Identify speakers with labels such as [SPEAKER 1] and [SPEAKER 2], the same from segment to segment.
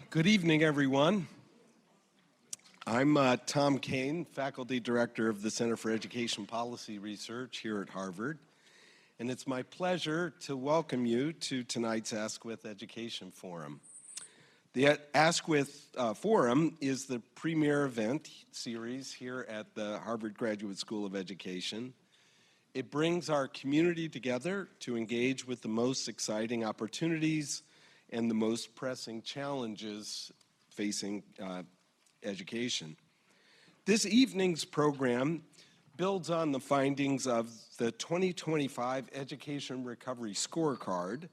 [SPEAKER 1] Good evening, everyone. I'm Tom Kane, Faculty Director of the Center for Education Policy Research here at Harvard, and it's my pleasure to welcome you to tonight's Askwith Education Forum. The Askwith Forum is the premier event series here at the Harvard Graduate School of Education. It brings our community together to engage with the most exciting opportunities and the most pressing challenges facing education. This evening's program builds on the findings of the 2025 Education Recovery Scorecard,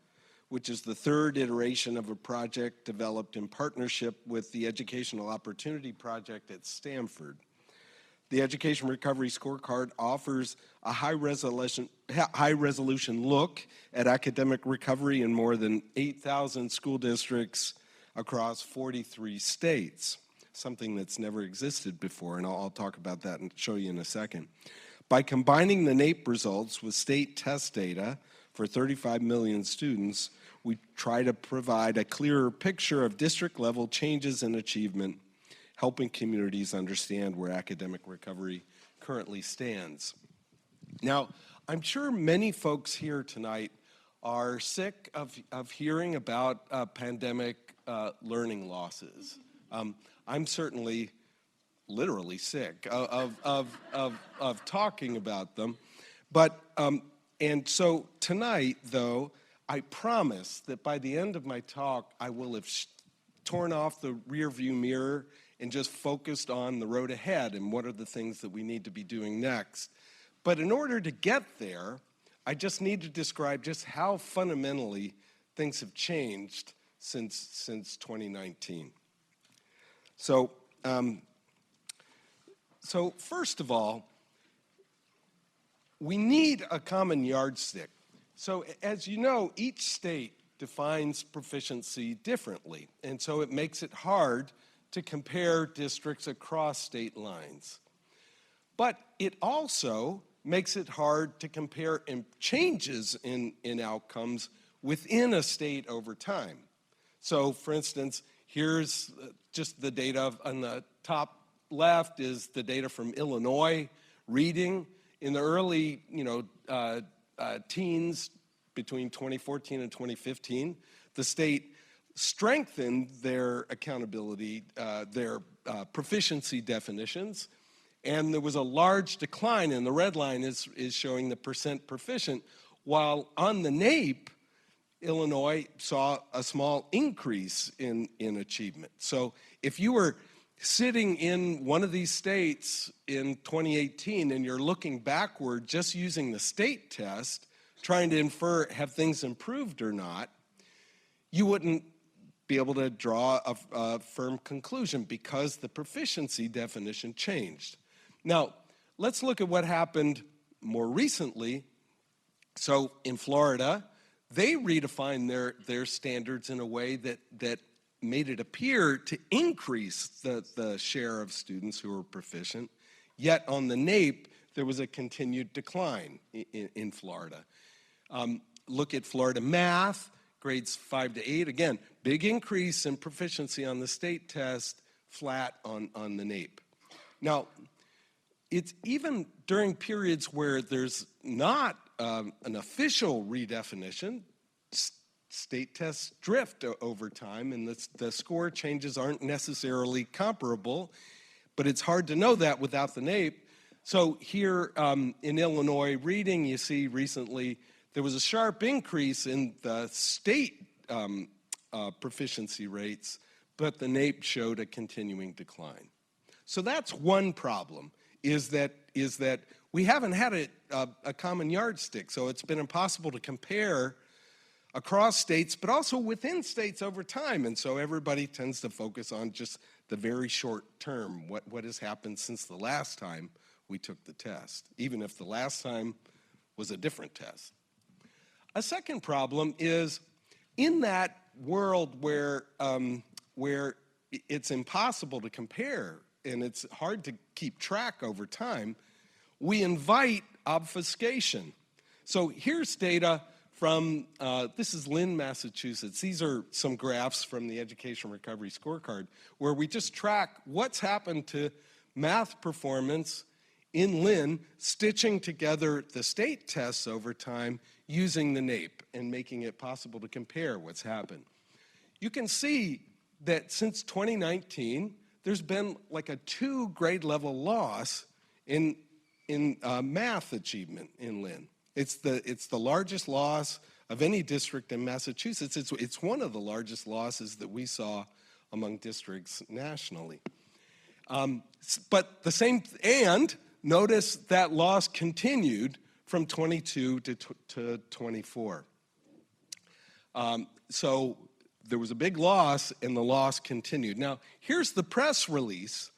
[SPEAKER 1] which is the third iteration of a project developed in partnership with the Educational Opportunity Project at Stanford. The Education Recovery Scorecard offers a high-resolution look at academic recovery in more than 8,000 school districts across 43 states, something that's never existed before, and I'll talk about that and show you in a second. By combining the NAEP results with state test data for 35 million students, we try to provide a clearer picture of district-level changes in achievement, helping communities understand where academic recovery currently stands. Now, I'm sure many folks here tonight are sick of hearing about pandemic learning losses. I'm certainly literally sick of talking about them. But, and so tonight, though, I promise that by the end of my talk, I will have torn off the rearview mirror and just focused on the road ahead and what are the things that we need to be doing next. But in order to get there, I just need to describe just how fundamentally things have changed since 2019. So first of all, we need a common yardstick. So as you know, each state defines proficiency differently, and so it makes it hard to compare districts across state lines. But it also makes it hard to compare changes in outcomes within a state over time. So for instance, here's just the data on the top left is the data from Illinois reading. In the early teens, between 2014 and 2015, the state strengthened their accountability, their proficiency definitions, and there was a large decline, and the red line is showing the percent proficient, while on the NAEP, Illinois saw a small increase in achievement. So if you were sitting in one of these states in 2018 and you're looking backward just using the state test, trying to infer have things improved or not, you wouldn't be able to draw a firm conclusion because the proficiency definition changed. Now, let's look at what happened more recently. So in Florida, they redefined their standards in a way that made it appear to increase the share of students who were proficient, yet on the NAEP, there was a continued decline in Florida. Look at Florida math, grades 5 to 8. Again, big increase in proficiency on the state test, flat on the NAEP. Now, it's even during periods where there's not an official redefinition, state tests drift over time, and the score changes aren't necessarily comparable, but it's hard to know that without the NAEP. So here in Illinois reading, you see recently there was a sharp increase in the state proficiency rates, but the NAEP showed a continuing decline. So that's one problem, is that we haven't had a common yardstick, so it's been impossible to compare across states, but also within states over time, and so everybody tends to focus on just the very short term, what has happened since the last time we took the test, even if the last time was a different test. A second problem is in that world where it's impossible to compare and it's hard to keep track over time, we invite obfuscation. So here's data from, this is Lynn, Massachusetts. These are some graphs from the Education Recovery Scorecard where we just track what's happened to math performance in Lynn, stitching together the state tests over time using the NAEP and making it possible to compare what's happened. You can see that since 2019, there's been like a 2 grade level loss in math achievement in Lynn. It's the largest loss of any district in Massachusetts. It's one of the largest losses that we saw among districts nationally. But the same, and notice that loss continued from 22 to 24. So there was a big loss, and the loss continued. Now, here's the press release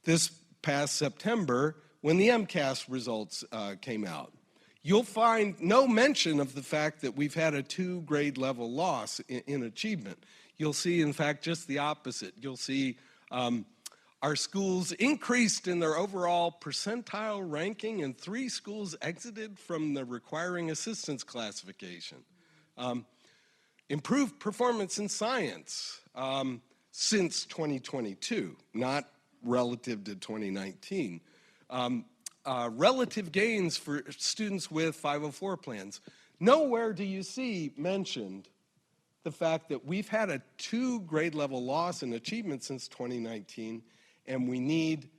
[SPEAKER 1] this past September when the MCAS results came out. You'll find no mention of the fact that we've had a 2 grade level loss in achievement. You'll see, in fact, just the opposite. You'll see our schools increased in their overall percentile ranking, and 3 schools exited from the requiring assistance classification. Improved performance in science since 2022, not relative to 2019. Relative gains for students with 504 plans. Nowhere do you see mentioned the fact that we've had a 2 grade level loss in achievement since 2019, and we need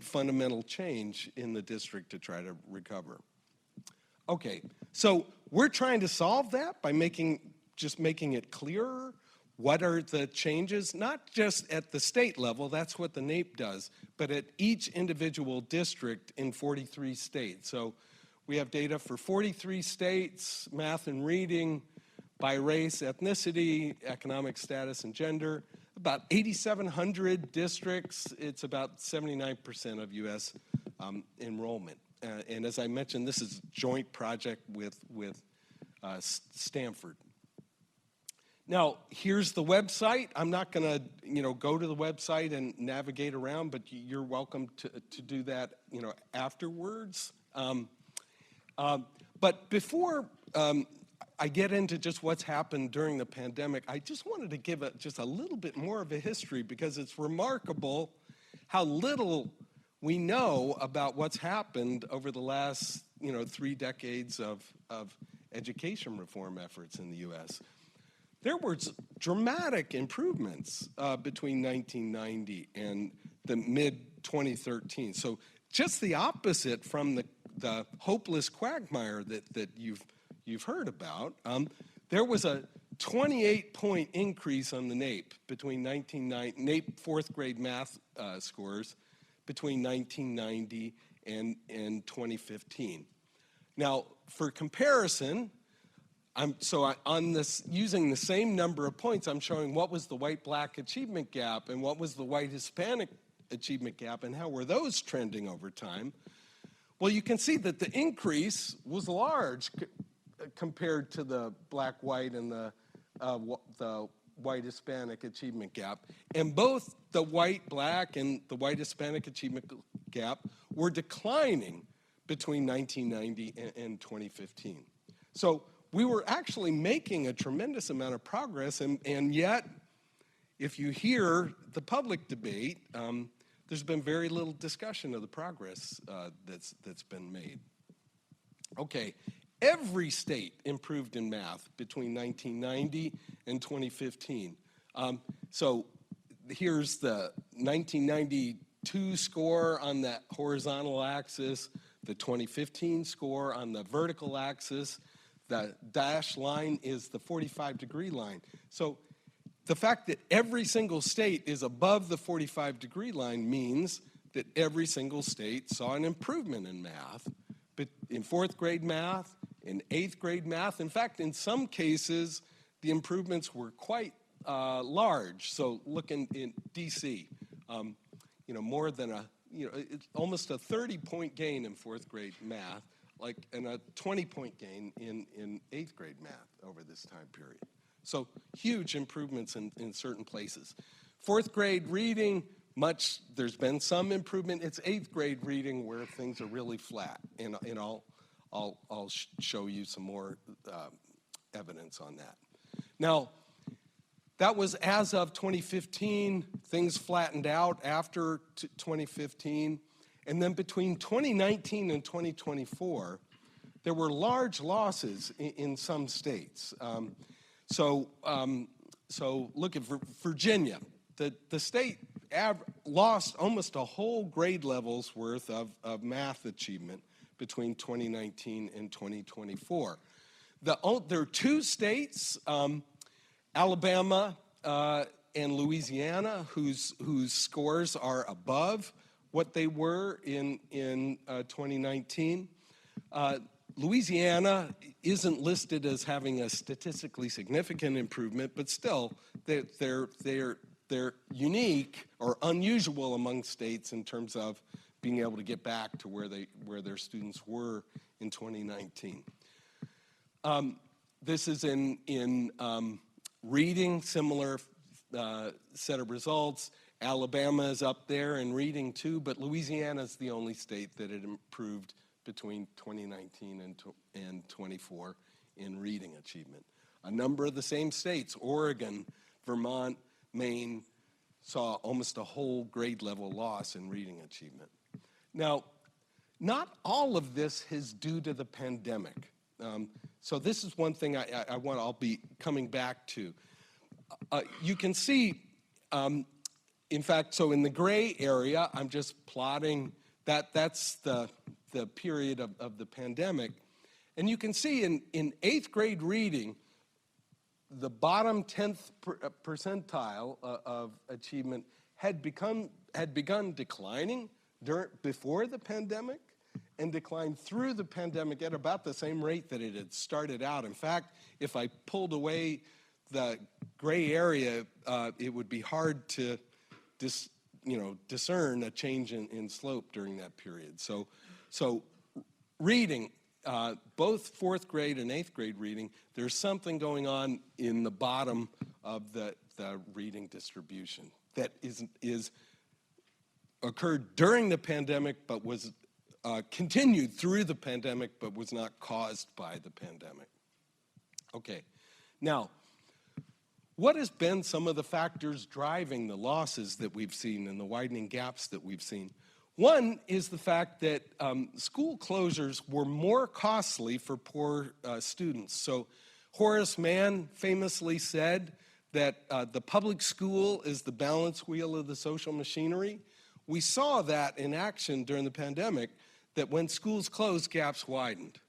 [SPEAKER 1] fundamental change in the district to try to recover. Okay, so we're trying to solve that by making it clearer. What are the changes, not just at the state level, that's what the NAEP does, but at each individual district in 43 states. So we have data for 43 states, math and reading, by race, ethnicity, economic status, and gender. About 8,700 districts, it's about 79% of U.S. Enrollment. And as I mentioned, this is a joint project with Stanford. Now, here's the website. I'm not going to, go to the website and navigate around, but you're welcome to do that, afterwards. But before I get into just what's happened during the pandemic, I just wanted to give just a little bit more of a history, because it's remarkable how little we know about what's happened over the last, 3 decades of education reform efforts in the U.S. There were dramatic improvements between 1990 and the mid-2013. So just the opposite from the hopeless quagmire that you've heard about. There was a 28-point increase on the NAEP between NAEP 4th grade math scores between 1990 and 2015. Now, for comparison, using the same number of points, I'm showing what was the white-black achievement gap and what was the white-Hispanic achievement gap and how were those trending over time. Well, you can see that the increase was large compared to the black-white and the white-Hispanic achievement gap. And both the white-black and the white-Hispanic achievement gap were declining between 1990 and 2015. So we were actually making a tremendous amount of progress, and yet, if you hear the public debate, there's been very little discussion of the progress that's been made. Okay, every state improved in math between 1990 and 2015. So here's the 1992 score on that horizontal axis, the 2015 score on the vertical axis. The dashed line is the 45-degree line. So the fact that every single state is above the 45-degree line means that every single state saw an improvement in math, but in 4th grade math, in 8th grade math. In fact, in some cases, the improvements were quite large. So look in DC, more than it's almost a 30-point gain in 4th grade math, and a 20-point gain in 8th grade math over this time period. So huge improvements in certain places. 4th grade reading, there's been some improvement. It's 8th grade reading where things are really flat, and I'll I'll show you some more evidence on that. Now, that was as of 2015. Things flattened out after 2015. And then between 2019 and 2024, there were large losses in some states. So look at Virginia. The state lost almost a whole grade level's worth of math achievement between 2019 and 2024. There are two states, Alabama and Louisiana, whose scores are above what they were in 2019. Louisiana isn't listed as having a statistically significant improvement, but still, they're unique or unusual among states in terms of being able to get back to where their students were in 2019. This is in reading, similar set of results. Alabama is up there in reading too, but Louisiana is the only state that had improved between 2019 and 24 in reading achievement. A number of the same states, Oregon, Vermont, Maine, saw almost a whole grade level loss in reading achievement. Now, not all of this is due to the pandemic. So this is one thing I'll be coming back to. You can see, in fact, so in the gray area, I'm just plotting that's the period of the pandemic. And you can see in 8th grade reading, the bottom 10th percentile of achievement had begun declining before the pandemic and declined through the pandemic at about the same rate that it had started out. In fact, if I pulled away the gray area, it would be hard to discern a change in slope during that period. So reading, both 4th grade and 8th grade reading, there's something going on in the bottom of the reading distribution that is occurred during the pandemic, but was continued through the pandemic, but was not caused by the pandemic. Okay, now, what has been some of the factors driving the losses that we've seen and the widening gaps that we've seen? One is the fact that school closures were more costly for poor students. So Horace Mann famously said that the public school is the balance wheel of the social machinery. We saw that in action during the pandemic, that when schools closed, gaps widened.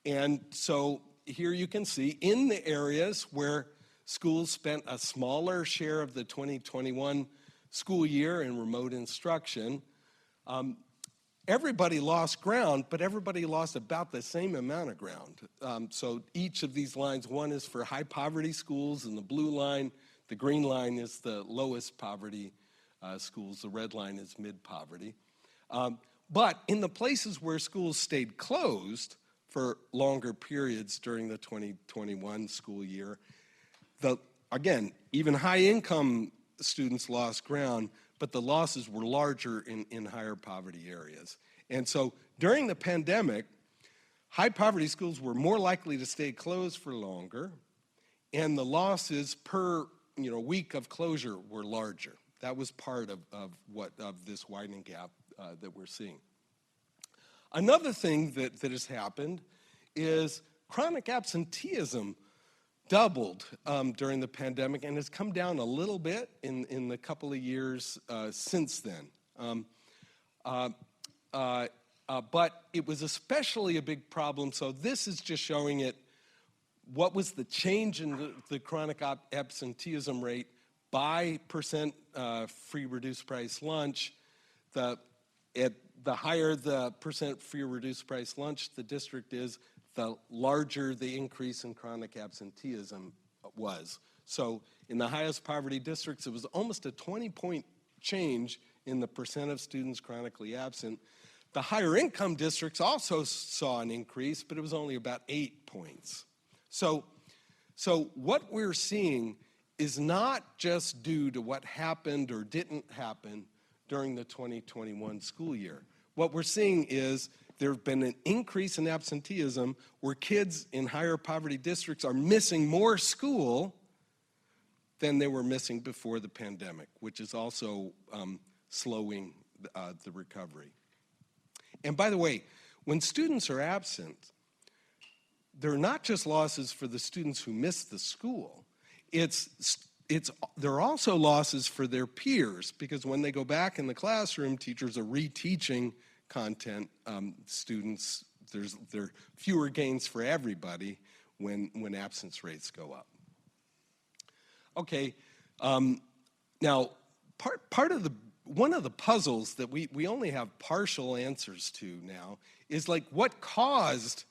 [SPEAKER 1] And so here you can see in the areas where schools spent a smaller share of the 2021 school year in remote instruction, everybody lost ground, but everybody lost about the same amount of ground. So each of these lines, one is for high poverty schools in the blue line, the green line is the lowest poverty schools, the red line is mid-poverty. But in the places where schools stayed closed for longer periods during the 2021 school year, again, even high-income students lost ground, but the losses were larger in higher poverty areas. And so during the pandemic, high poverty schools were more likely to stay closed for longer, and the losses per week of closure were larger. That was part of this widening gap that we're seeing. Another thing that has happened is chronic absenteeism doubled during the pandemic and has come down a little bit in the couple of years since then. But it was especially a big problem, so this is just showing it, what was the change in the chronic absenteeism rate by percent free reduced price lunch. The higher the percent free reduced price lunch the district is, the larger the increase in chronic absenteeism was. So in the highest poverty districts, it was almost a 20-point change in the percent of students chronically absent. The higher income districts also saw an increase, but it was only about 8 points. So what we're seeing is not just due to what happened or didn't happen during the 2021 school year. What we're seeing is there's been an increase in absenteeism where kids in higher poverty districts are missing more school than they were missing before the pandemic, which is also slowing the recovery. And by the way, when students are absent, they're not just losses for the students who missed the school. There are also losses for their peers, because when they go back in the classroom, teachers are reteaching content. Students, there are fewer gains for everybody when absence rates go up. Okay, now one of the puzzles that we only have partial answers to now is like what caused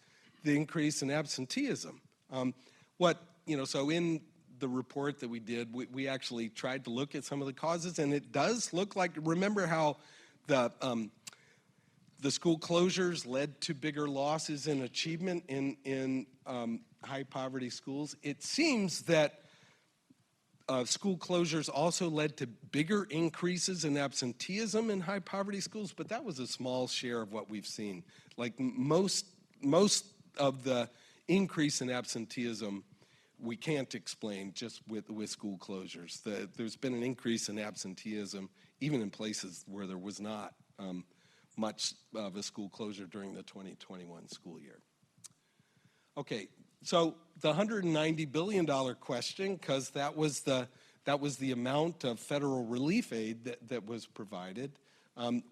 [SPEAKER 1] the increase in absenteeism. So in the report that we did, we actually tried to look at some of the causes, and it does look like, remember how the school closures led to bigger losses in achievement in high poverty schools? It seems that school closures also led to bigger increases in absenteeism in high poverty schools, but that was a small share of what we've seen. Like most of the increase in absenteeism we can't explain just with school closures. There's been an increase in absenteeism even in places where there was not much of a school closure during the 2021 school year. Okay, so the $190 billion question, because that was the amount of federal relief aid that was provided.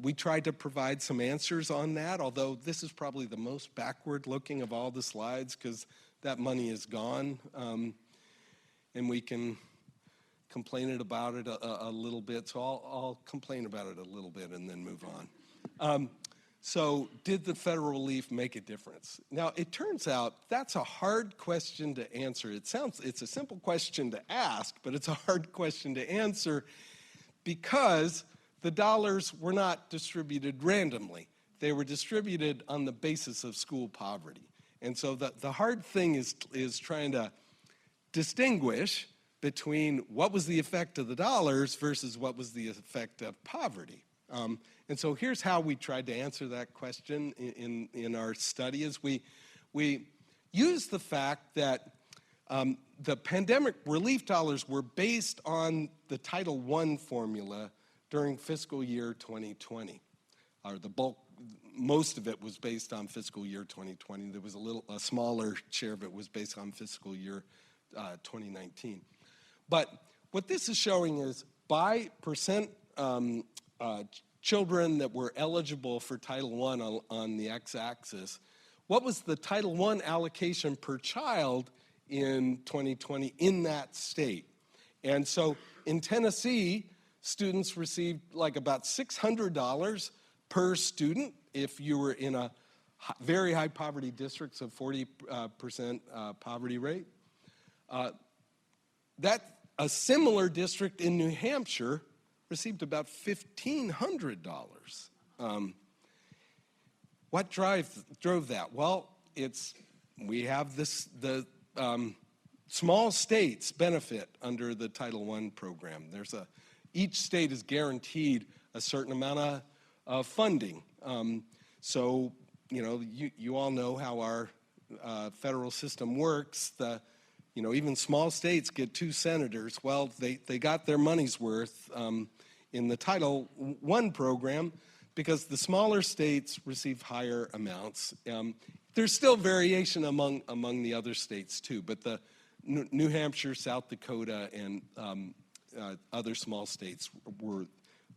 [SPEAKER 1] We tried to provide some answers on that, although this is probably the most backward looking of all the slides, because that money is gone, and we can complain about it a little bit, so I'll complain about it a little bit and then move on. So did the federal relief make a difference? Now, it turns out that's a hard question to answer. It's a simple question to ask, but it's a hard question to answer because the dollars were not distributed randomly. They were distributed on the basis of school poverty. And so the hard thing is trying to distinguish between what was the effect of the dollars versus what was the effect of poverty. And so here's how we tried to answer that question in our study is we used the fact that the pandemic relief dollars were based on the Title I formula during fiscal year 2020, or the bulk. Most of it was based on fiscal year 2020. There was a smaller share of it was based on fiscal year 2019. But what this is showing is by percent children that were eligible for Title I on the x-axis, what was the Title I allocation per child in 2020 in that state? And so in Tennessee, students received like about $600 per student if you were in a very high poverty districts of 40% poverty rate. A similar district in New Hampshire received about $1,500. What drove that? Well, we have the small states benefit under the Title I program. Each state is guaranteed a certain amount of funding. So, you all know how our federal system works. Even small states get 2 senators. Well, they got their money's worth in the Title I program because the smaller states receive higher amounts. There's still variation among the other states too, but the New Hampshire, South Dakota, and other small states were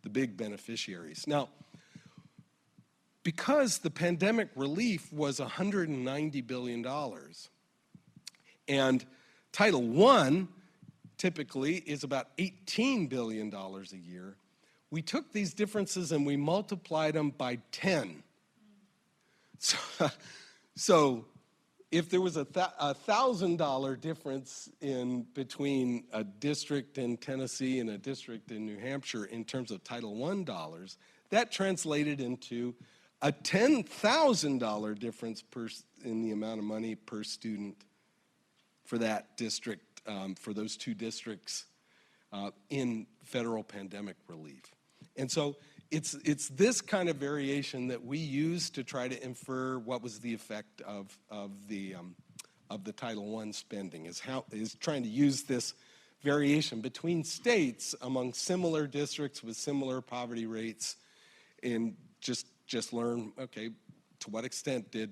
[SPEAKER 1] the big beneficiaries. Now, because the pandemic relief was $190 billion, and Title I typically is about $18 billion a year, we took these differences and we multiplied them by 10. So if there was a $1,000 difference between a district in Tennessee and a district in New Hampshire in terms of Title I dollars, that translated into a $10,000 difference in the amount of money per student for that district, for those 2 districts in federal pandemic relief. And so it's this kind of variation that we use to try to infer what was the effect of the Title I spending, is trying to use this variation between states among similar districts with similar poverty rates, and just learn, okay, to what extent did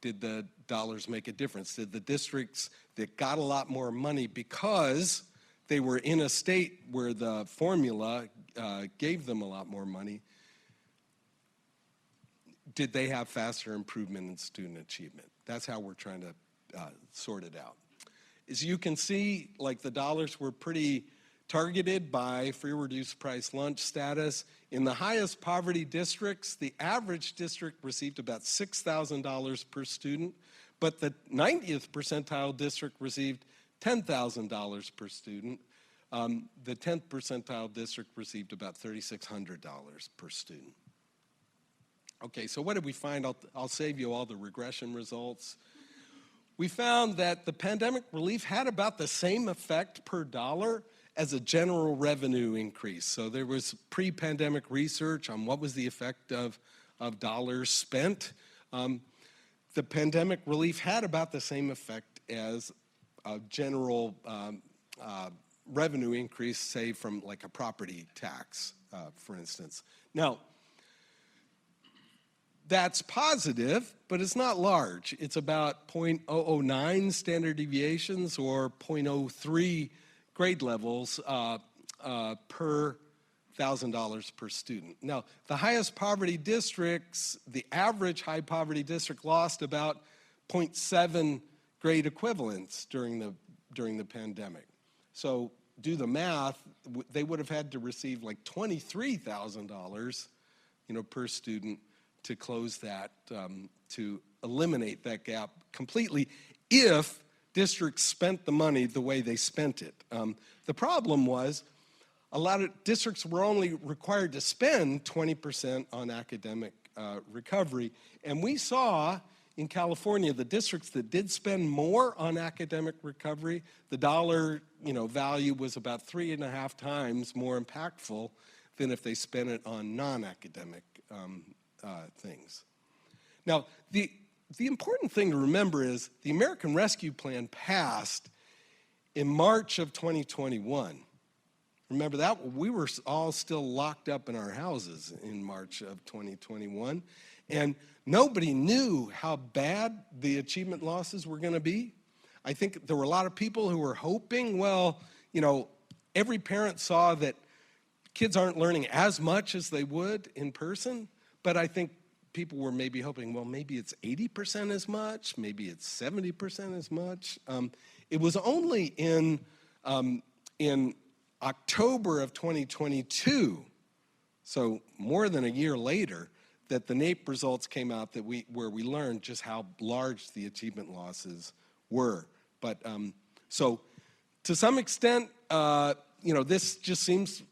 [SPEAKER 1] the dollars make a difference? Did the districts that got a lot more money because they were in a state where the formula gave them a lot more money, did they have faster improvement in student achievement? That's how we're trying to sort it out. As you can see, like, the dollars were pretty targeted by free reduced price lunch status. In the highest poverty districts, the average district received about $6,000 per student, but the 90th percentile district received $10,000 per student. The 10th percentile district received about $3,600 per student. Okay, so what did we find? I'll save you all the regression results. We found that the pandemic relief had about the same effect per dollar as a general revenue increase. So there was pre-pandemic research on what was the effect of dollars spent. The pandemic relief had about the same effect as a general revenue increase, say from like a property tax, for instance. Now, that's positive, but it's not large. It's about 0.009 standard deviations or 0.03 grade levels per $1,000 per student. Now, the highest poverty districts, the average high poverty district lost about 0.7 grade equivalents during the pandemic. So do the math, they would have had to receive like $23,000, per student to close that, to eliminate that gap completely if districts spent the money the way they spent it. The problem was a lot of districts were only required to spend 20% on academic recovery, and we saw in California the districts that did spend more on academic recovery, the dollar value was about 3.5 times more impactful than if they spent it on non-academic things. Now, the important thing to remember is the American Rescue Plan passed in March of 2021. Remember that? We were all still locked up in our houses in March of 2021, and nobody knew how bad the achievement losses were going to be. I think there were a lot of people who were hoping, every parent saw that kids aren't learning as much as they would in person, but I think people were maybe hoping, well, maybe it's 80% as much, maybe it's 70% as much. It was only in October of 2022, so more than a year later, that the NAEP results came out where we learned just how large the achievement losses were. But so to some extent, this just seems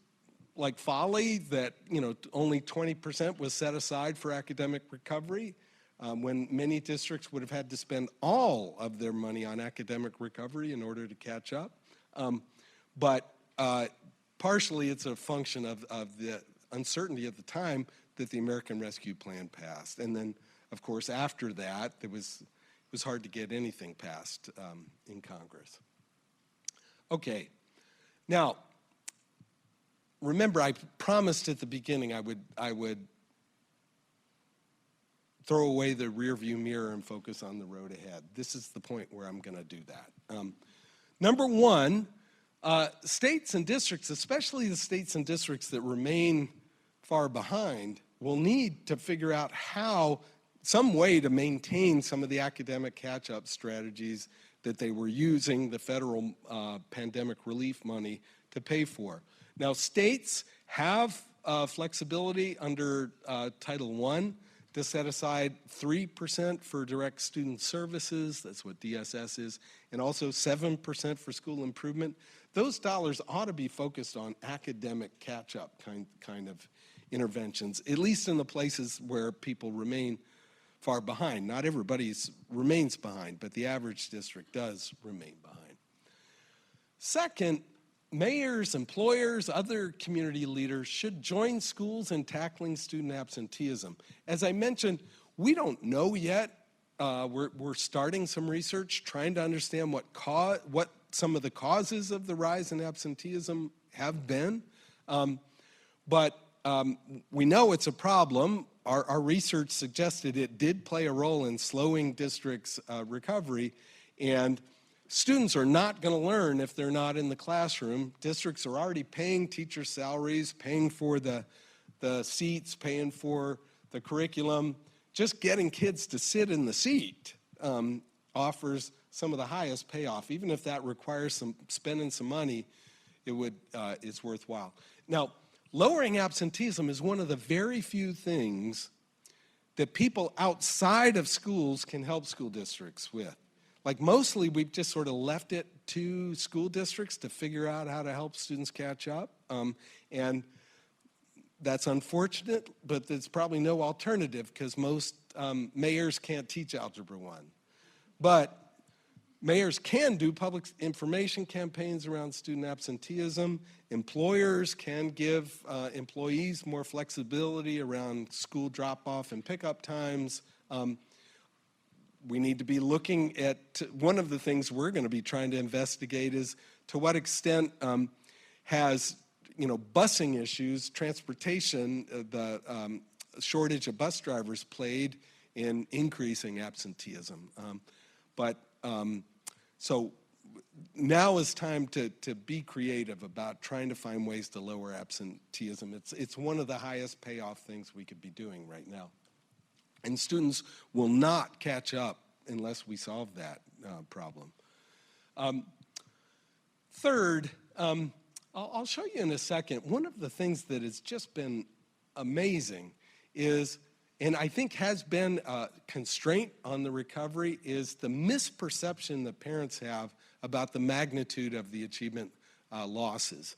[SPEAKER 1] like folly that only 20% was set aside for academic recovery when many districts would have had to spend all of their money on academic recovery in order to catch up. But partially it's a function of the uncertainty at the time that the American Rescue Plan passed. And then, of course, after that, it was hard to get anything passed in Congress. Okay, now, remember, I promised at the beginning I would throw away the rearview mirror and focus on the road ahead. This is the point where I'm going to do that. Number one, states and districts, especially the states and districts that remain far behind, will need to figure out some way to maintain some of the academic catch-up strategies that they were using the federal pandemic relief money to pay for. Now, states have flexibility under Title I to set aside 3% for direct student services, that's what DSS is, and also 7% for school improvement. Those dollars ought to be focused on academic catch-up kind of interventions, at least in the places where people remain far behind. Not everybody remains behind, but the average district does remain behind. Second, mayors, employers, other community leaders should join schools in tackling student absenteeism. As I mentioned, we don't know yet. We're starting some research trying to understand what some of the causes of the rise in absenteeism have been. But we know it's a problem. Our research suggested it did play a role in slowing districts' recovery, and students are not going to learn if they're not in the classroom. Districts are already paying teacher salaries, paying for the seats, paying for the curriculum. Just getting kids to sit in the seat offers some of the highest payoff. Even if that requires spending some money, it's worthwhile. Now, lowering absenteeism is one of the very few things that people outside of schools can help school districts with. Like mostly we've just sort of left it to school districts to figure out how to help students catch up. And that's unfortunate, but there's probably no alternative because most mayors can't teach Algebra 1. But mayors can do public information campaigns around student absenteeism. Employers can give employees more flexibility around school drop-off and pickup times. We need to be looking at, one of the things we're going to be trying to investigate is to what extent has, busing issues, transportation, the shortage of bus drivers played in increasing absenteeism. So now is time to be creative about trying to find ways to lower absenteeism. It's one of the highest payoff things we could be doing right now. And students will not catch up unless we solve that problem. Third, I'll show you in a second, one of the things that has just been amazing is, and I think has been a constraint on the recovery, is the misperception that parents have about the magnitude of the achievement losses.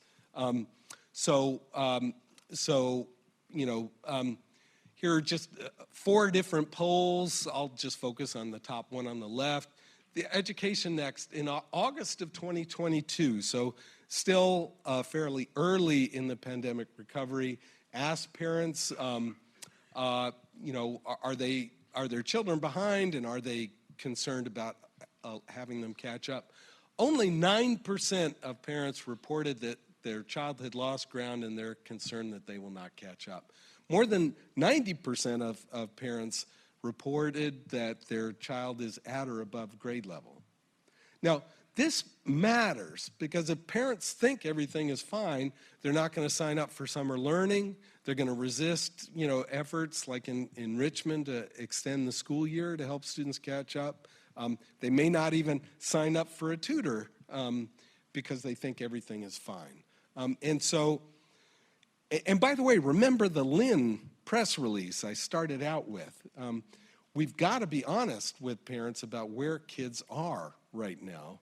[SPEAKER 1] Here are just 4 different polls. I'll just focus on the top one on the left. The Education Next, in August of 2022, so still fairly early in the pandemic recovery, asked parents, are their children behind, and are they concerned about having them catch up? Only 9% of parents reported that their child had lost ground and they're concerned that they will not catch up. More than 90% of parents reported that their child is at or above grade level. Now, this matters because if parents think everything is fine, they're not going to sign up for summer learning. They're going to resist, efforts like in enrichment to extend the school year to help students catch up. They may not even sign up for a tutor because they think everything is fine. And by the way, remember the Lynn press release I started out with. We've got to be honest with parents about where kids are right now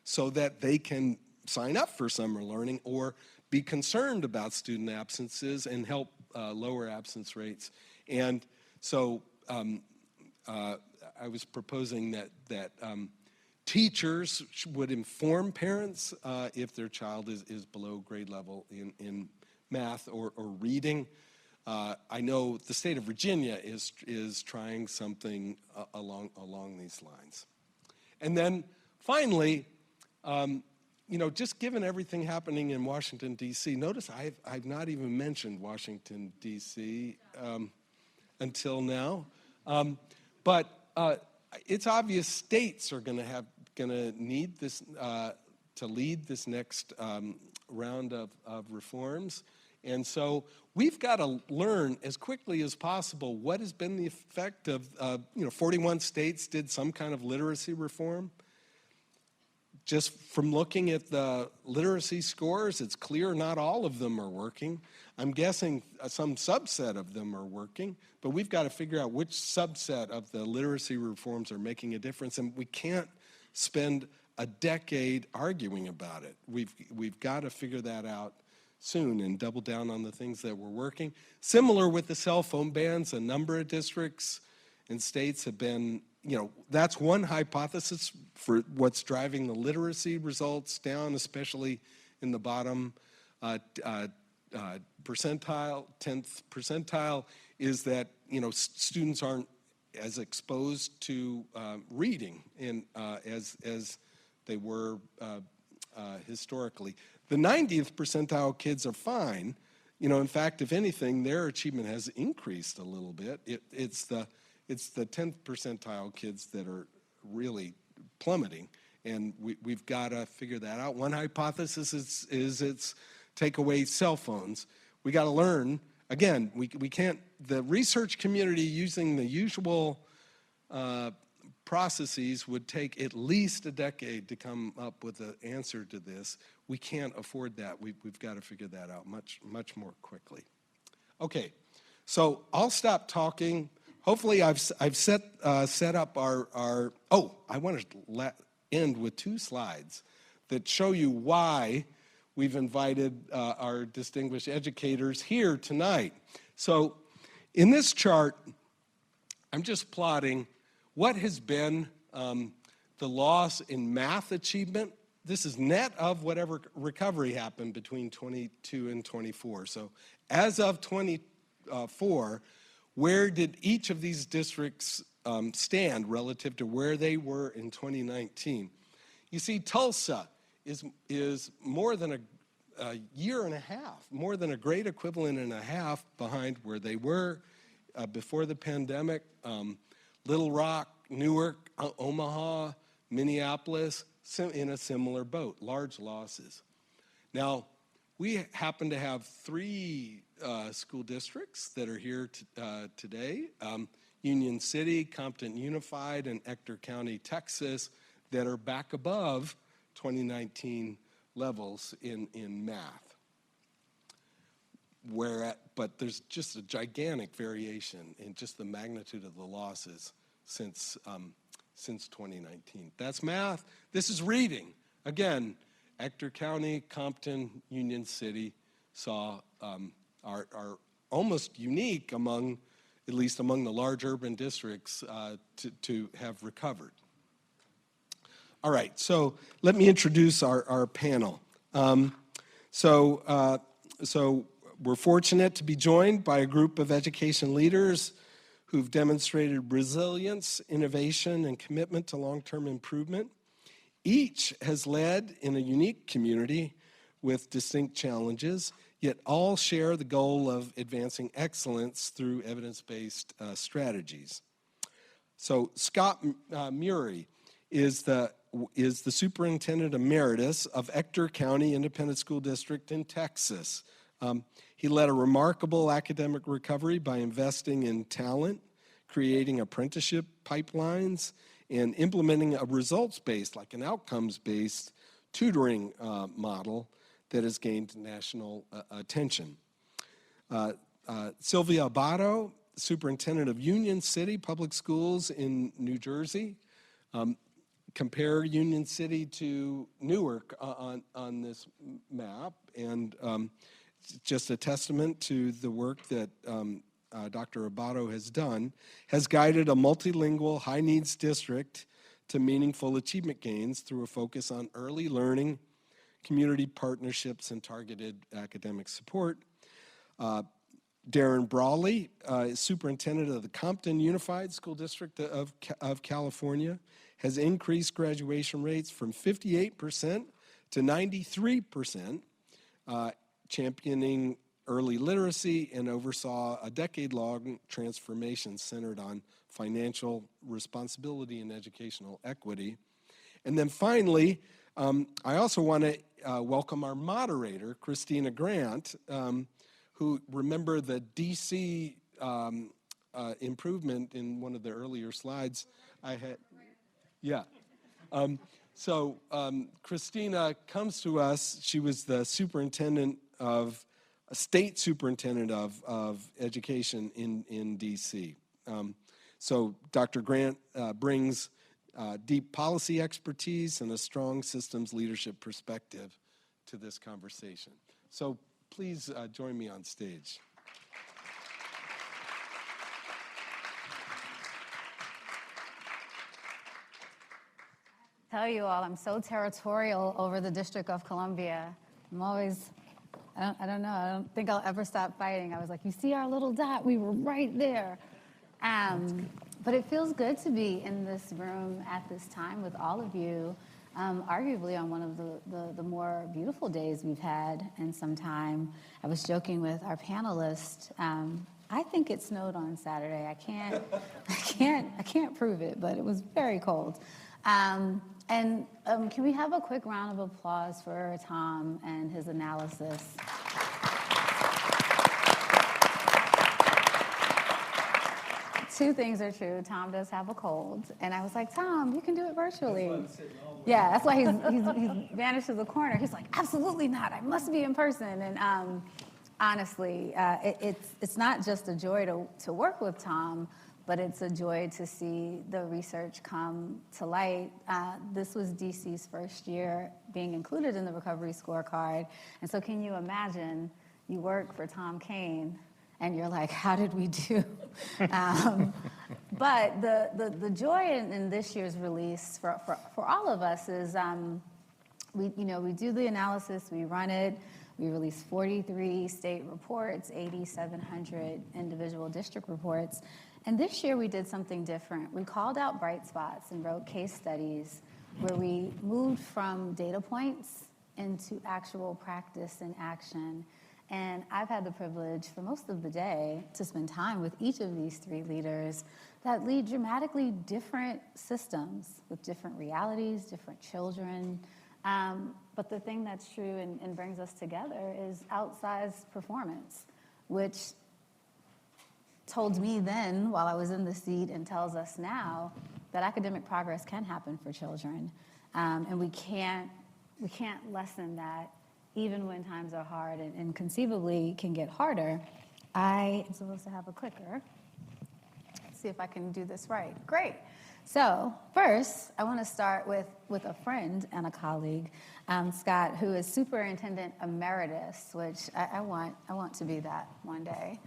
[SPEAKER 1] so that they can sign up for summer learning or be concerned about student absences and help lower absence rates. And so I was proposing that teachers would inform parents if their child is below grade level in math or reading. I know the state of Virginia is trying something along these lines. And then finally, just given everything happening in Washington, D.C., notice I've not even mentioned Washington, D.C. Until now. But it's obvious states are going to need this to lead this next round of reforms. And so we've got to learn as quickly as possible what has been the effect of, 41 states did some kind of literacy reform. Just from looking at the literacy scores, it's clear not all of them are working. I'm guessing some subset of them are working, but we've got to figure out which subset of the literacy reforms are making a difference, and we can't spend a decade arguing about it. We've got to figure that out soon and double down on the things that were working. Similar with the cell phone bans, a number of districts and states have been, that's one hypothesis for what's driving the literacy results down, especially in the bottom percentile, 10th percentile, is that students aren't as exposed to reading as they were historically. The 90th percentile kids are fine. In fact, if anything, their achievement has increased a little bit. It's the 10th percentile kids that are really plummeting, and we've got to figure that out. One hypothesis is it's take away cell phones. We got to learn. Again, we can't, the research community using the usual processes would take at least a decade to come up with an answer to this. We can't afford that. We've got to figure that out much more quickly. Okay, so I'll stop talking. Hopefully I've set up our I want to end with 2 slides that show you why we've invited our distinguished educators here tonight. So in this chart, I'm just plotting what has been the loss in math achievement. This is net of whatever recovery happened between 22 and 24. So as of 24, where did each of these districts stand relative to where they were in 2019? You see, Tulsa is more than a year and a half, more than a grade equivalent and a half behind where they were before the pandemic. Little Rock, Newark, Omaha, Minneapolis, in a similar boat, large losses. Now, we happen to have 3 school districts that are here today, Union City, Compton Unified, and Ector County, Texas, that are back above 2019 levels in math. But there's just a gigantic variation in just the magnitude of the losses since 2019. That's math. This is reading. Again, Ector County, Compton, Union City are almost unique at least among the large urban districts to have recovered. All right, so let me introduce our panel. So we're fortunate to be joined by a group of education leaders who've demonstrated resilience, innovation, and commitment to long-term improvement. Each has led in a unique community with distinct challenges, yet all share the goal of advancing excellence through evidence-based strategies. So Scott Murray is the Superintendent Emeritus of Ector County Independent School District in Texas. He led a remarkable academic recovery by investing in talent, creating apprenticeship pipelines, and implementing a results-based, like an outcomes-based tutoring model that has gained national attention. Sylvia Abbo, Superintendent of Union City Public Schools in New Jersey. Compare Union City to Newark on this map, and just a testament to the work that Dr. Abbo has done, has guided a multilingual high-needs district to meaningful achievement gains through a focus on early learning, community partnerships, and targeted academic support. Darren Brawley is superintendent of the Compton Unified School District of California, has increased graduation rates from 58% to 93%, championing early literacy, and oversaw a decade-long transformation centered on financial responsibility and educational equity. And then finally, I also want to welcome our moderator, Christina Grant, who, remember the DC improvement in one of the earlier slides I had. Yeah. Christina comes to us. She was the state superintendent of education in DC. So Dr. Grant brings deep policy expertise and a strong systems leadership perspective to this conversation. So please join me on stage.
[SPEAKER 2] Tell you all, I'm so territorial over the District of Columbia. I'm always, I don't know, I don't think I'll ever stop fighting. I was like, you see our little dot? We were right there. But it feels good to be in this room at this time with all of you, arguably on one of the more beautiful days we've had in some time. I was joking with our panelists. I think it snowed on Saturday. I can't prove it, but it was very cold. Can we have a quick round of applause for Tom and his analysis? Two things are true. Tom does have a cold, and I was like, Tom, you can do it virtually. Yeah, that's why he's vanished to the corner. He's like, absolutely not. I must be in person. And honestly, it's not just a joy to work with Tom, but it's a joy to see the research come to light. This was DC's first year being included in the Recovery Scorecard. And so can you imagine you work for Tom Kane and you're like, how did we do? But the joy in this year's release for all of us is we do the analysis, we run it, we release 43 state reports, 8,700 individual district reports. And this year we did something different. We called out bright spots and wrote case studies where we moved from data points into actual practice and action. And I've had the privilege for most of the day to spend time with each of these three leaders that lead dramatically different systems with different realities, different children. But the thing that's true and brings us together is outsized performance, which told me then while I was in the seat and tells us now that academic progress can happen for children. And we can't lessen that even when times are hard and conceivably can get harder. I am supposed to have a clicker. Let's see if I can do this right. Great. So first, I want to start with a friend and a colleague, Scott, who is Superintendent Ammeritus, which I want to be that one day.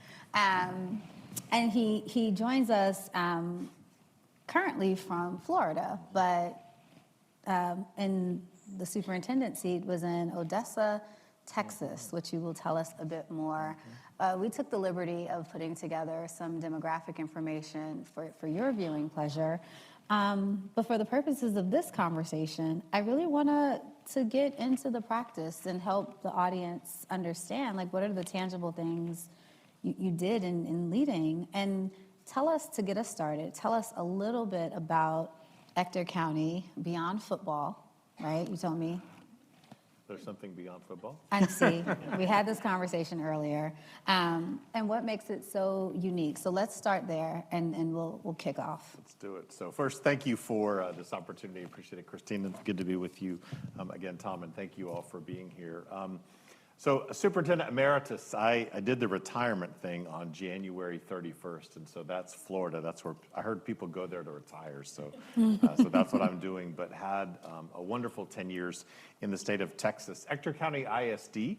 [SPEAKER 2] And he joins us currently from Florida, but in the superintendent seat was in Odessa, Texas, which you will tell us a bit more. We took the liberty of putting together some demographic information for your viewing pleasure. But for the purposes of this conversation, I really want to get into the practice and help the audience understand, like, what are the tangible things you did in leading? And tell us, to get us started, tell us a little bit about Ector County beyond football. Right, you told me.
[SPEAKER 3] There's something beyond football?
[SPEAKER 2] I see. We had this conversation earlier. And what makes it so unique? So let's start there, and we'll kick off.
[SPEAKER 3] Let's do it. So first, thank you for this opportunity. Appreciate it, Christina. It's good to be with you again, Tom, and thank you all for being here. So Superintendent Emeritus, I did the retirement thing on January 31st, and so that's Florida. That's where I heard people go there to retire, so that's what I'm doing, but had a wonderful 10 years in the state of Texas. Ector County ISD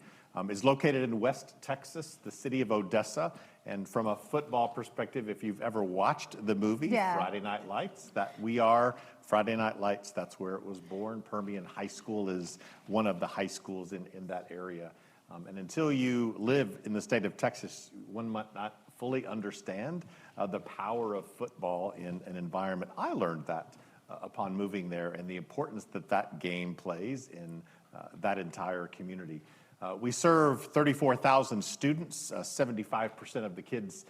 [SPEAKER 3] is located in West Texas, the city of Odessa, and from a football perspective, if you've ever watched the movie Friday Night Lights, that we are Friday Night Lights, that's where it was born. Permian High School is one of the high schools in that area. And until you live in the state of Texas, one might not fully understand the power of football in an environment. I learned that upon moving there, and the importance that game plays in that entire community. We serve 34,000 students. 75% of the kids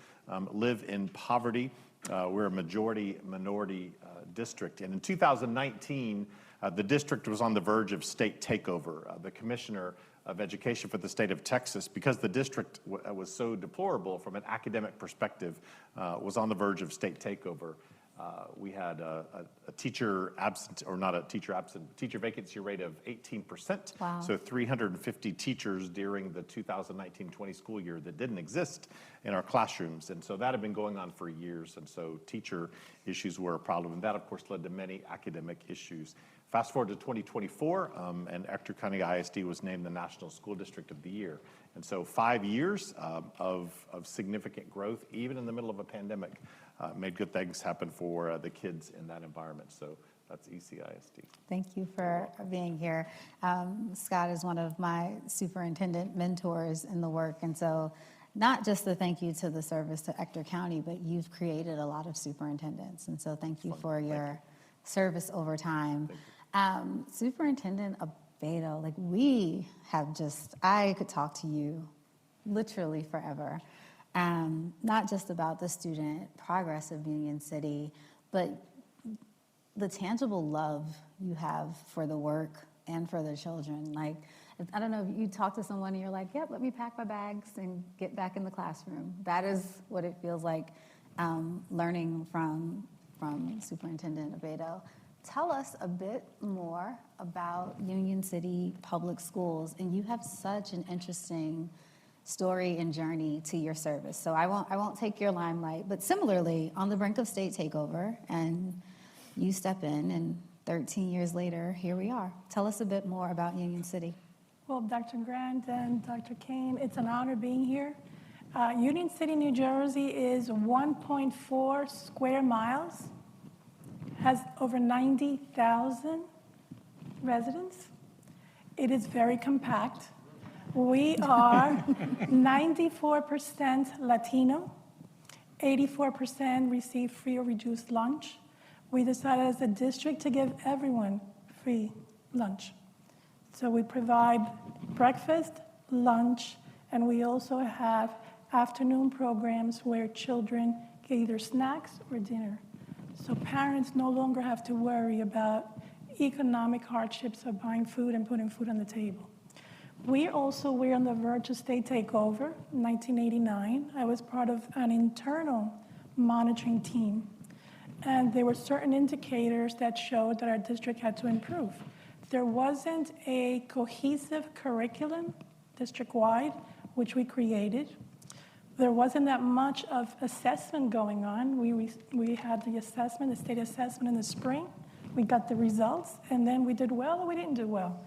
[SPEAKER 3] live in poverty. We're a majority minority district. And in 2019, the district was on the verge of state takeover. The commissioner of Education for the state of Texas, because the district was so deplorable from an academic perspective, was on the verge of state takeover. We had a teacher absent, or not a teacher absent, teacher vacancy rate of 18%.
[SPEAKER 2] Wow.
[SPEAKER 3] So 350 teachers during the 2019-20 school year that didn't exist in our classrooms. And so that had been going on for years. And so teacher issues were a problem. And that, of course, led to many academic issues. Fast forward to 2024, and Ector County ISD was named the National School District of the Year. And so 5 years of significant growth, even in the middle of a pandemic, made good things happen for the kids in that environment. So That's ECISD.
[SPEAKER 2] Thank you for being here. Scott is one of my superintendent mentors in the work, and so not just a thank you to the service to Ector County, but you've created a lot of superintendents, and so thank you for your service over time. Superintendent Abbo, like we have I could talk to you literally forever, not just about the student progress of Union City, but the tangible love you have for the work and for the children. Like, I don't know if you talk to someone and you're like, yep, let me pack my bags and get back in the classroom. That is what it feels like learning from Superintendent Abbo. Tell us a bit more about Union City Public Schools, and you have such an interesting story and journey to your service. So I won't take your limelight, but similarly, on the brink of state takeover, and you step in, and 13 years later, here we are. Tell us a bit more about Union City.
[SPEAKER 4] Well, Dr. Grant and Dr. Kane, it's an honor being here. Union City, New Jersey is 1.4 square miles, has over 90,000 residents. It is very compact. We are 94% Latino, 84% receive free or reduced lunch. We decided as a district to give everyone free lunch. So we provide breakfast, lunch, and we also have afternoon programs where children get either snacks or dinner. So parents no longer have to worry about economic hardships of buying food and putting food on the table. We're on the verge of state takeover, 1989. I was part of an internal monitoring team. And there were certain indicators that showed that our district had to improve. There wasn't a cohesive curriculum district-wide, which we created. There wasn't that much of assessment going on. We had the assessment, the state assessment in the spring. We got the results, and then we did well or we didn't do well.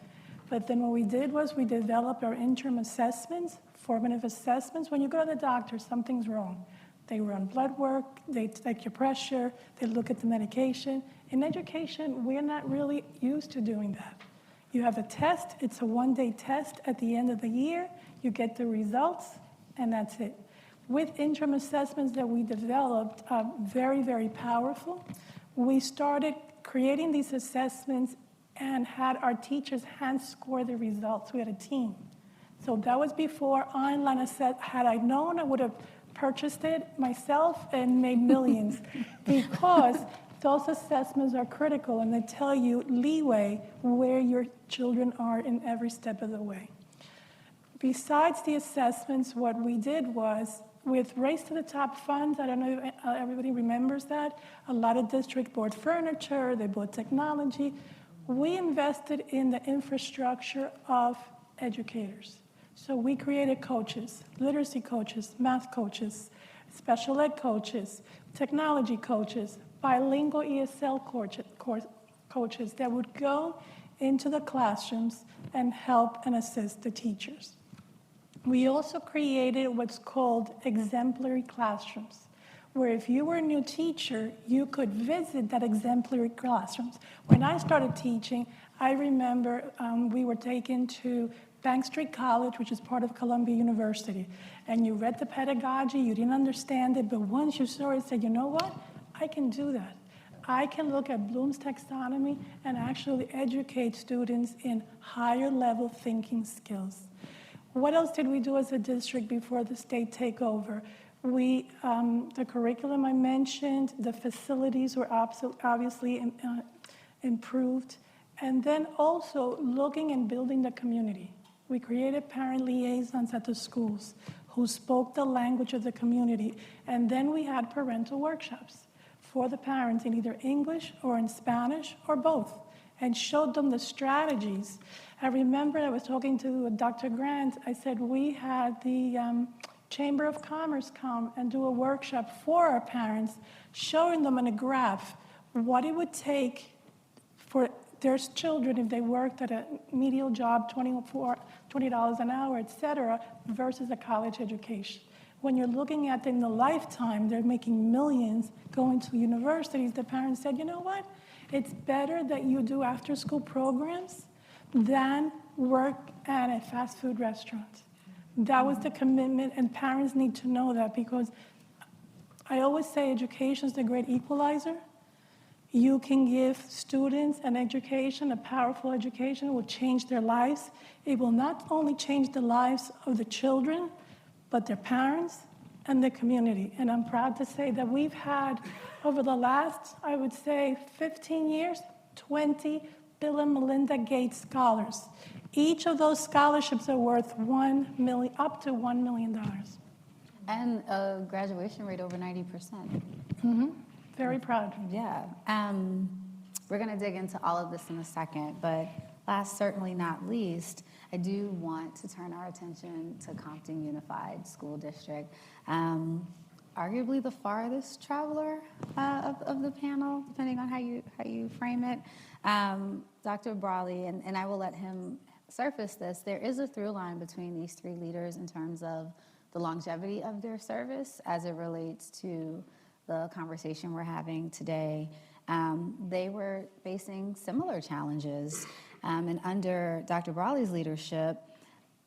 [SPEAKER 4] But then what we did was we developed our interim assessments, formative assessments. When you go to the doctor, something's wrong. They run blood work, they take your pressure, they look at the medication. In education, we're not really used to doing that. You have a test, it's a one-day test at the end of the year, you get the results, and that's it. With interim assessments that we developed, very, very powerful, we started creating these assessments and had our teachers hand score the results. We had a team. So that was before online assessment. Had I known, I would have purchased it myself and made millions because those assessments are critical and they tell you leeway where your children are in every step of the way. Besides the assessments, what we did was with Race to the Top funds, I don't know if everybody remembers that, a lot of districts bought furniture, they bought technology. We invested in the infrastructure of educators. So we created coaches, literacy coaches, math coaches, special ed coaches, technology coaches, bilingual ESL coaches that would go into the classrooms and help and assist the teachers. We also created what's called exemplary classrooms, where if you were a new teacher, you could visit that exemplary classrooms. When I started teaching, I remember we were taken to Bank Street College, which is part of Columbia University, and you read the pedagogy, you didn't understand it, but once you saw it, said, you know what, I can do that. I can look at Bloom's taxonomy and actually educate students in higher level thinking skills. What else did we do as a district before the state takeover? The curriculum I mentioned, the facilities were obviously improved, and then also looking and building the community. We created parent liaisons at the schools who spoke the language of the community, and then we had parental workshops for the parents in either English or in Spanish or both, and showed them the strategies. I remember I was talking to Dr. Grant. I said we had the Chamber of Commerce come and do a workshop for our parents, showing them in a graph what it would take for their children if they worked at a medial job, $20 an hour, et cetera, versus a college education. When you're looking at in the lifetime, they're making millions going to universities. The parents said, you know what? It's better that you do after-school programs than work at a fast food restaurant. That was the commitment, and parents need to know that, because I always say education is the great equalizer. You can give students an education, a powerful education, will change their lives. It will not only change the lives of the children, but their parents and the community. And I'm proud to say that we've had, over the last, I would say, 15 years, 20 Bill and Melinda Gates scholars. Each of those scholarships are worth up to $1 million.
[SPEAKER 2] And a graduation rate over 90%.
[SPEAKER 4] Very proud.
[SPEAKER 2] Yeah. We're going to dig into all of this in a second, but last, certainly not least, I do want to turn our attention to Compton Unified School District. Arguably the farthest traveler of the panel, depending on how you frame it. Dr. Brawley, and I will let him surface this, there is a through line between these three leaders in terms of the longevity of their service as it relates to the conversation we're having today. They were facing similar challenges, and under Dr. Brawley's leadership,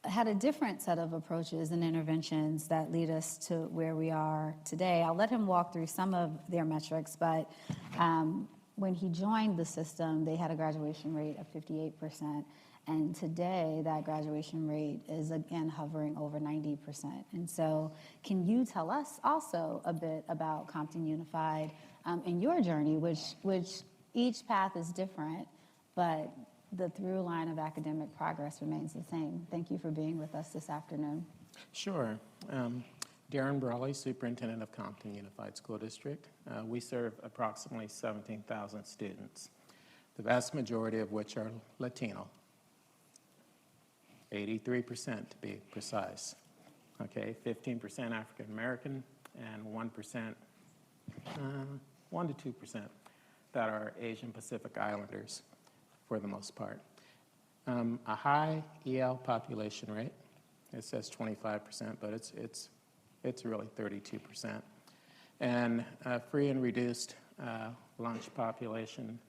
[SPEAKER 2] had a different set of approaches and interventions that lead us to where we are today. I'll let him walk through some of their metrics, but when he joined the system, they had a graduation rate of 58%. And today, that graduation rate is again hovering over 90%. And so, can you tell us also a bit about Compton Unified and your journey, which each path is different, but the through line of academic progress remains the same? Thank you for being with us this afternoon.
[SPEAKER 5] Sure. Darren Brawley, Superintendent of Compton Unified School District. We serve approximately 17,000 students, the vast majority of which are Latino. 83% to be precise. Okay, 15% African American, and 1%, 1 to 2% that are Asian Pacific Islanders for the most part. A high EL population rate. It says 25%, but it's really 32%. And a free and reduced lunch population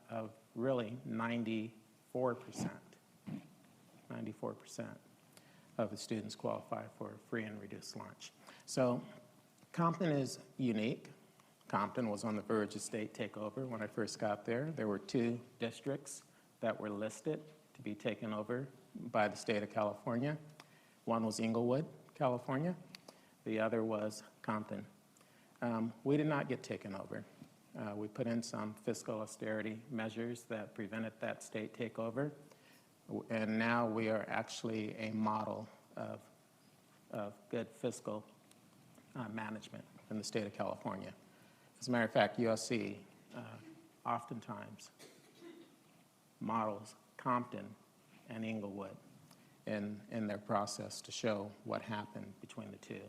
[SPEAKER 5] of really 94%. 94% of the students qualify for free and reduced lunch. So Compton is unique. Compton was on the verge of state takeover when I first got there. There were 2 districts that were listed to be taken over by the state of California. One was Inglewood, California. The other was Compton. We did not get taken over. We put in some fiscal austerity measures that prevented that state takeover. And now we are actually a model of good fiscal management in the state of California. As a matter of fact, USC oftentimes models Compton and Inglewood in their process to show what happened between the two.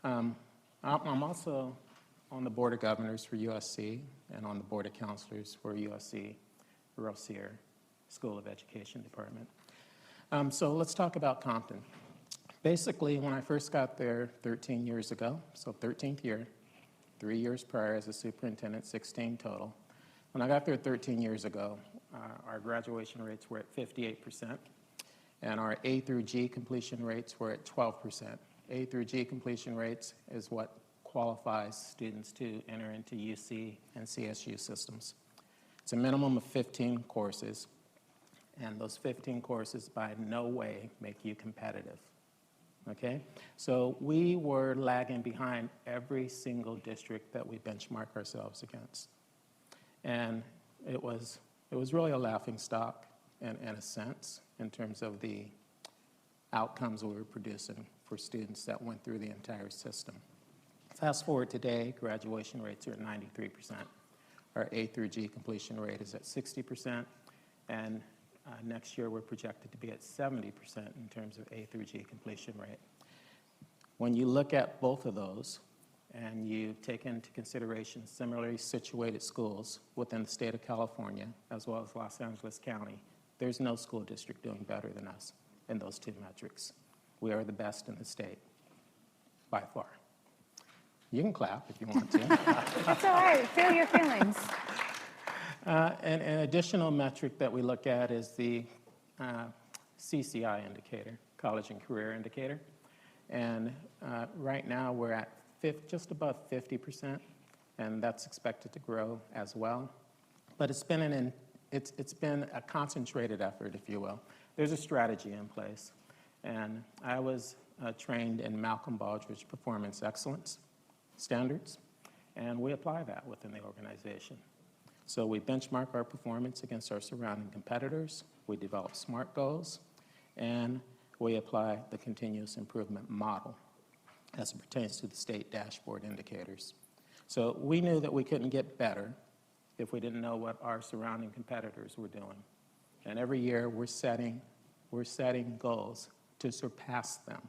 [SPEAKER 5] I'm also on the Board of Governors for USC and on the Board of Counselors for USC Rossier School of Education Department. So let's talk about Compton. Basically, when I first got there 13 years ago, so 13th year, 3 years prior as a superintendent, 16 total. When I got there 13 years ago, our graduation rates were at 58%, and our A through G completion rates were at 12%. A through G completion rates is what qualifies students to enter into UC and CSU systems. It's a minimum of 15 courses. And those 15 courses by no way make you competitive, okay? So we were lagging behind every single district that we benchmark ourselves against. And it was really a laughing stock in a sense in terms of the outcomes we were producing for students that went through the entire system. Fast forward today, graduation rates are at 93%. Our A through G completion rate is at 60%, and next year, we're projected to be at 70% in terms of A through G completion rate. When you look at both of those and you take into consideration similarly situated schools within the state of California, as well as Los Angeles County, there's no school district doing better than us in those 2 metrics. We are the best in the state, by far. You can clap if you want to.
[SPEAKER 2] That's all right. Feel your feelings.
[SPEAKER 5] An additional metric that we look at is the CCI indicator, college and career indicator. And right now we're at just above 50%, and that's expected to grow as well. But it's been it's been a concentrated effort, if you will. There's a strategy in place. And I was trained in Malcolm Baldrige Performance Excellence Standards, and we apply that within the organization. So we benchmark our performance against our surrounding competitors, we develop SMART goals, and we apply the continuous improvement model as it pertains to the state dashboard indicators. So we knew that we couldn't get better if we didn't know what our surrounding competitors were doing. And every year we're setting goals to surpass them.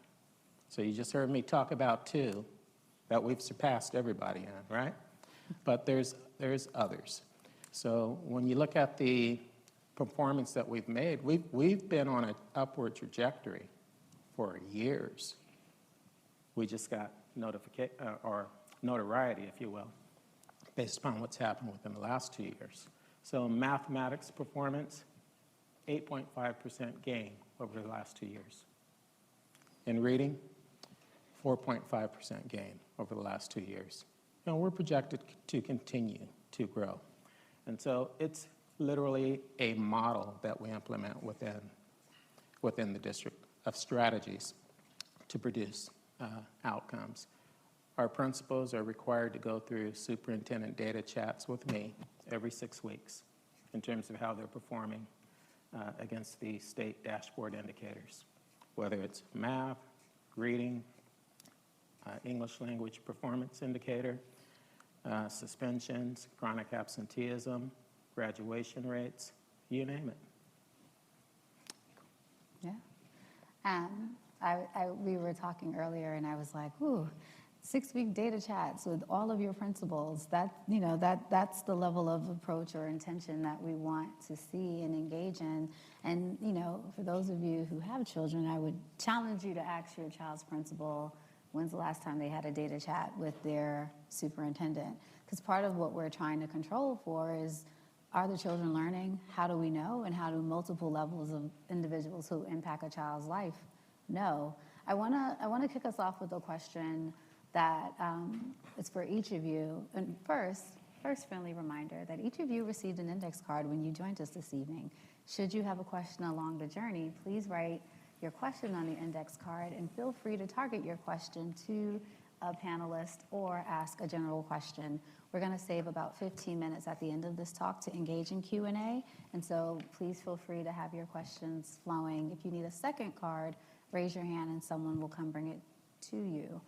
[SPEAKER 5] So you just heard me talk about 2 that we've surpassed everybody in, right? But there's others. So when you look at the performance that we've made, we've been on an upward trajectory for years. We just got notoriety, if you will, based upon what's happened within the last 2 years. So mathematics performance, 8.5% gain over the last 2 years. In reading, 4.5% gain over the last 2 years. And we're projected to continue to grow. And so it's literally a model that we implement within the district of strategies to produce outcomes. Our principals are required to go through superintendent data chats with me every 6 weeks in terms of how they're performing against the state dashboard indicators, whether it's math, reading, English language performance indicator, suspensions, chronic absenteeism, graduation rates, you name it.
[SPEAKER 2] Yeah. We were talking earlier, and I was like, ooh, 6-week data chats with all of your principals. That's the level of approach or intention that we want to see and engage in. And, for those of you who have children, I would challenge you to ask your child's principal, when's the last time they had a data chat with their superintendent? Because part of what we're trying to control for is, are the children learning? How do we know? And how do multiple levels of individuals who impact a child's life know? I want to kick us off with a question that is for each of you. And first friendly reminder that each of you received an index card when you joined us this evening. Should you have a question along the journey, please write your question on the index card and feel free to target your question to a panelist or ask a general question. We're going to save about 15 minutes at the end of this talk to engage in Q&A, and so please feel free to have your questions flowing. If you need a second card, raise your hand and someone will come bring it to you.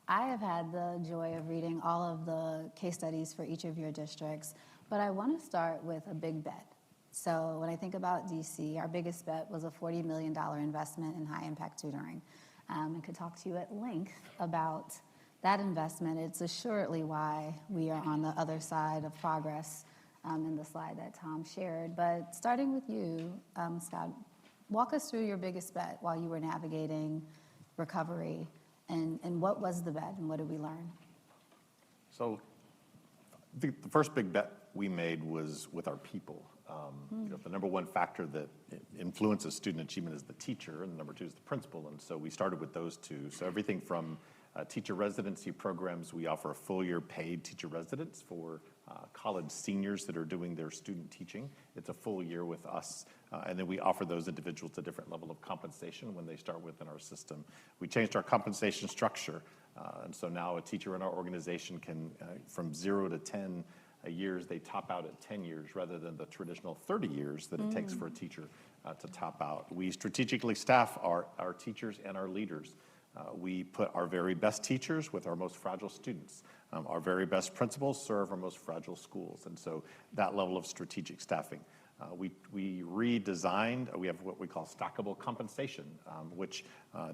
[SPEAKER 2] I have had the joy of reading all of the case studies for each of your districts, but I want to start with a big bet. So when I think about DC, our biggest bet was a $40 million investment in high-impact tutoring. And could talk to you at length about that investment. It's assuredly why we are on the other side of progress in the slide that Tom shared. But starting with you, Scott, walk us through your biggest bet while you were navigating recovery, and what was the bet and what did we learn?
[SPEAKER 3] So the first big bet we made was with our people. The number one factor that influences student achievement is the teacher, and the number 2 is the principal. And so we started with those 2. So everything from teacher residency programs, we offer a full year paid teacher residence for college seniors that are doing their student teaching. It's a full year with us. And then we offer those individuals a different level of compensation when they start within our system. We changed our compensation structure. And so now a teacher in our organization can, from 0 to 10 years, they top out at 10 years rather than the traditional 30 years that it takes for a teacher to top out. We strategically staff our teachers and our leaders. We put our very best teachers with our most fragile students. Our very best principals serve our most fragile schools. And so that level of strategic staffing. We redesigned, we have what we call stackable compensation, which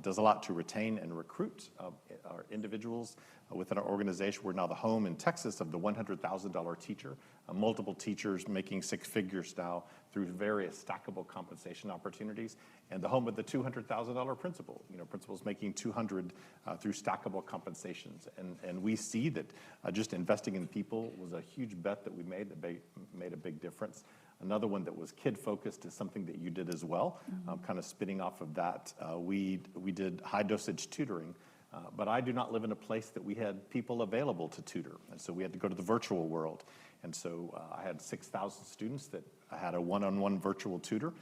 [SPEAKER 3] does a lot to retain and recruit our individuals within our organization. We're now the home in Texas of the $100,000 teacher, multiple teachers making six figures now through various stackable compensation opportunities, and the home of the $200,000 principal, principals making 200 through stackable compensations. And we see that just investing in people was a huge bet that we made that made a big difference. Another one that was kid-focused is something that you did as well, kind of spinning off of that. We did high-dosage tutoring, but I do not live in a place that we had people available to tutor, and so we had to go to the virtual world. And so I had 6,000 students that I had a one-on-one virtual tutor.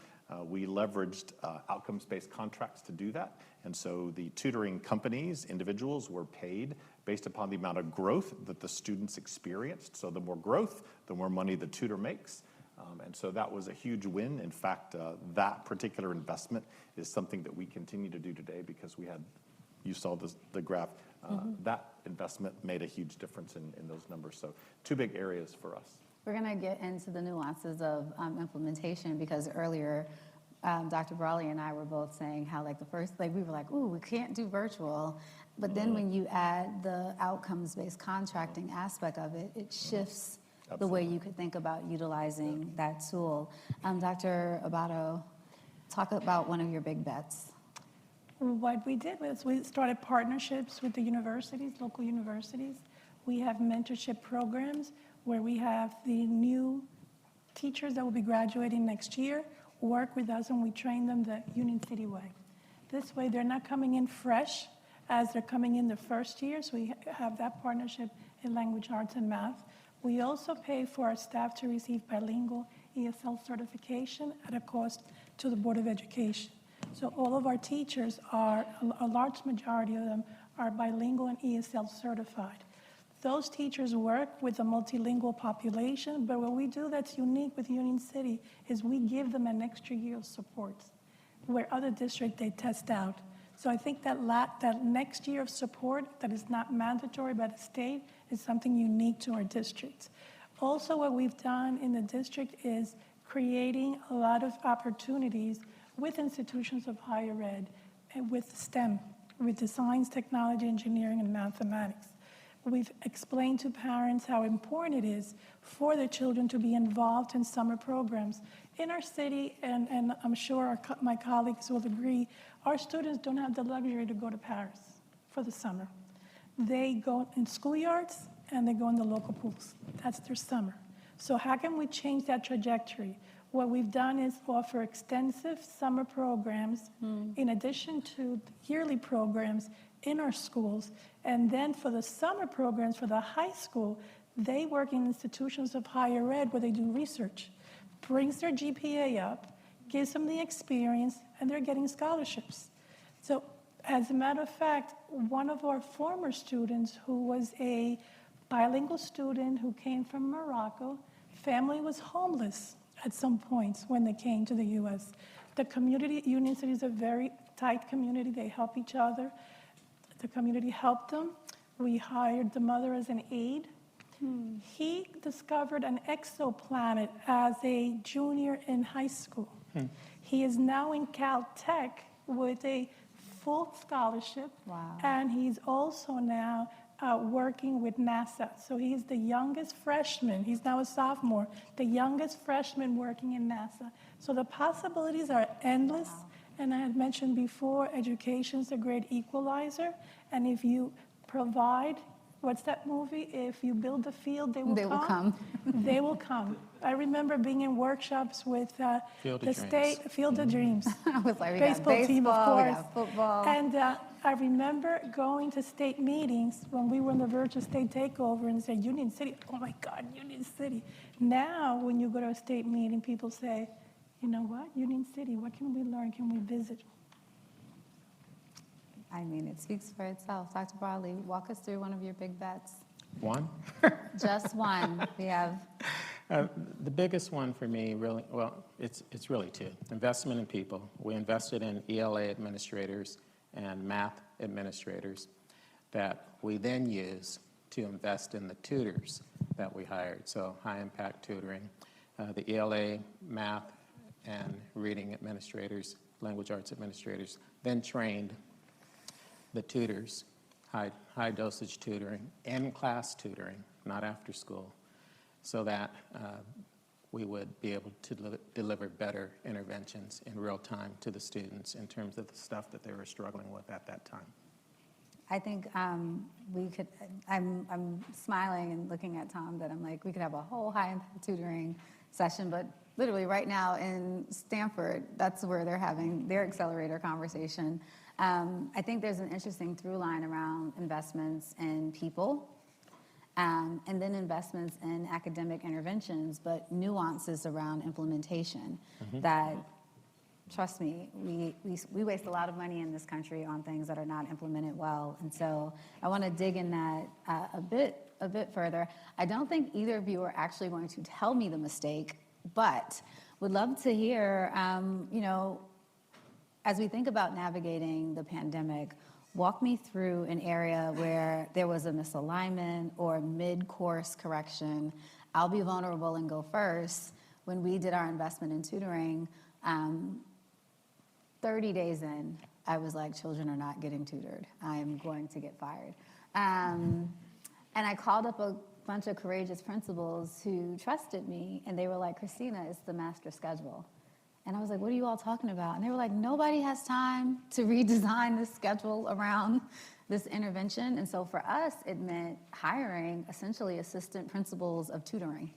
[SPEAKER 3] We leveraged outcomes-based contracts to do that, and so the tutoring companies, individuals, were paid based upon the amount of growth that the students experienced. So the more growth, the more money the tutor makes. And so that was a huge win. In fact, that particular investment is something that we continue to do today because we had, you saw the graph, that investment made a huge difference in those numbers. So two big areas for us.
[SPEAKER 2] We're going to get into the nuances of implementation because earlier, Dr. Brawley and I were both saying how we were like, ooh, we can't do virtual. But then when you add the outcomes-based contracting aspect of it, it shifts the way you could think about utilizing that tool. Dr. Abbo, talk about one of your big bets.
[SPEAKER 4] What we did was we started partnerships with the universities, local universities. We have mentorship programs where we have the new teachers that will be graduating next year work with us and we train them the Union City way. This way they're not coming in fresh as they're coming in the first year, so we have that partnership in language arts and math. We also pay for our staff to receive bilingual ESL certification at a cost to the Board of Education. So all of our teachers are, a large majority of them are bilingual and ESL certified. Those teachers work with a multilingual population, but what we do that's unique with Union City is we give them an extra year of support, where other districts they test out. So I think that next year of support that is not mandatory by the state is something unique to our districts. Also, what we've done in the district is creating a lot of opportunities with institutions of higher ed and with STEM, with the science, technology, engineering, and mathematics. We've explained to parents how important it is for their children to be involved in summer programs. In our city, and I'm sure my colleagues will agree, our students don't have the luxury to go to Paris for the summer. They go in schoolyards and they go in the local pools. That's their summer. So how can we change that trajectory? What we've done is offer extensive summer programs in addition to yearly programs in our schools. And then for the summer programs for the high school, they work in institutions of higher ed where they do research, brings their GPA up, gives them the experience, and they're getting scholarships. So as a matter of fact, one of our former students who was a bilingual student who came from Morocco, family was homeless at some points when they came to the U.S. The community, Union City is a very tight community. They help each other. The community helped them. We hired the mother as an aide. He discovered an exoplanet as a junior in high school. He is now in Caltech with a full scholarship.
[SPEAKER 2] Wow.
[SPEAKER 4] And he's also now working with NASA. So he's the youngest freshman. He's now a sophomore, the youngest freshman working in NASA. So the possibilities are endless. Wow. And I had mentioned before, education's a great equalizer. And if you provide, what's that movie? If you build the field, they will come. They will come. I remember being in workshops with the state Field of Dreams.
[SPEAKER 2] I was like, we
[SPEAKER 4] baseball
[SPEAKER 2] got
[SPEAKER 4] team, of
[SPEAKER 2] baseball, we
[SPEAKER 4] course.
[SPEAKER 2] got football.
[SPEAKER 4] And I remember going to state meetings when we were on the verge of state takeover and said, Union City, oh my God, Union City. Now, when you go to a state meeting, people say, you know what, Union City, what can we learn? Can we visit?
[SPEAKER 2] I mean, it speaks for itself. Dr. Brawley, walk us through one of your big bets.
[SPEAKER 5] One?
[SPEAKER 2] Just one. We have...
[SPEAKER 5] The biggest one for me, really, well, it's really two. Investment in people. We invested in ELA administrators and math administrators that we then use to invest in the tutors that we hired, so high-impact tutoring. the ELA, math, and reading administrators, language arts administrators, then trained the tutors, high dosage tutoring, in-class tutoring, not after school, so that we would be able to deliver better interventions in real time to the students in terms of the stuff that they were struggling with at that time.
[SPEAKER 2] I think we could, I'm smiling and looking at Tom that I'm like, we could have a whole high impact tutoring session, but literally right now in Stanford, that's where they're having their accelerator conversation. I think there's an interesting through line around investments in people, and then investments in academic interventions, but nuances around implementation that, trust me, we waste a lot of money in this country on things that are not implemented well. And so I want to dig in that a bit further. I don't think either of you are actually going to tell me the mistake, but would love to hear, as we think about navigating the pandemic, walk me through an area where there was a misalignment or mid-course correction. I'll be vulnerable and go first. When we did our investment in tutoring, 30 days in, I was like, children are not getting tutored. I'm going to get fired. And I called up a bunch of courageous principals who trusted me, and they were like, Christina, it's the master schedule. And I was like, what are you all talking about? And they were like, nobody has time to redesign this schedule around this intervention. And so for us, it meant hiring essentially assistant principals of tutoring,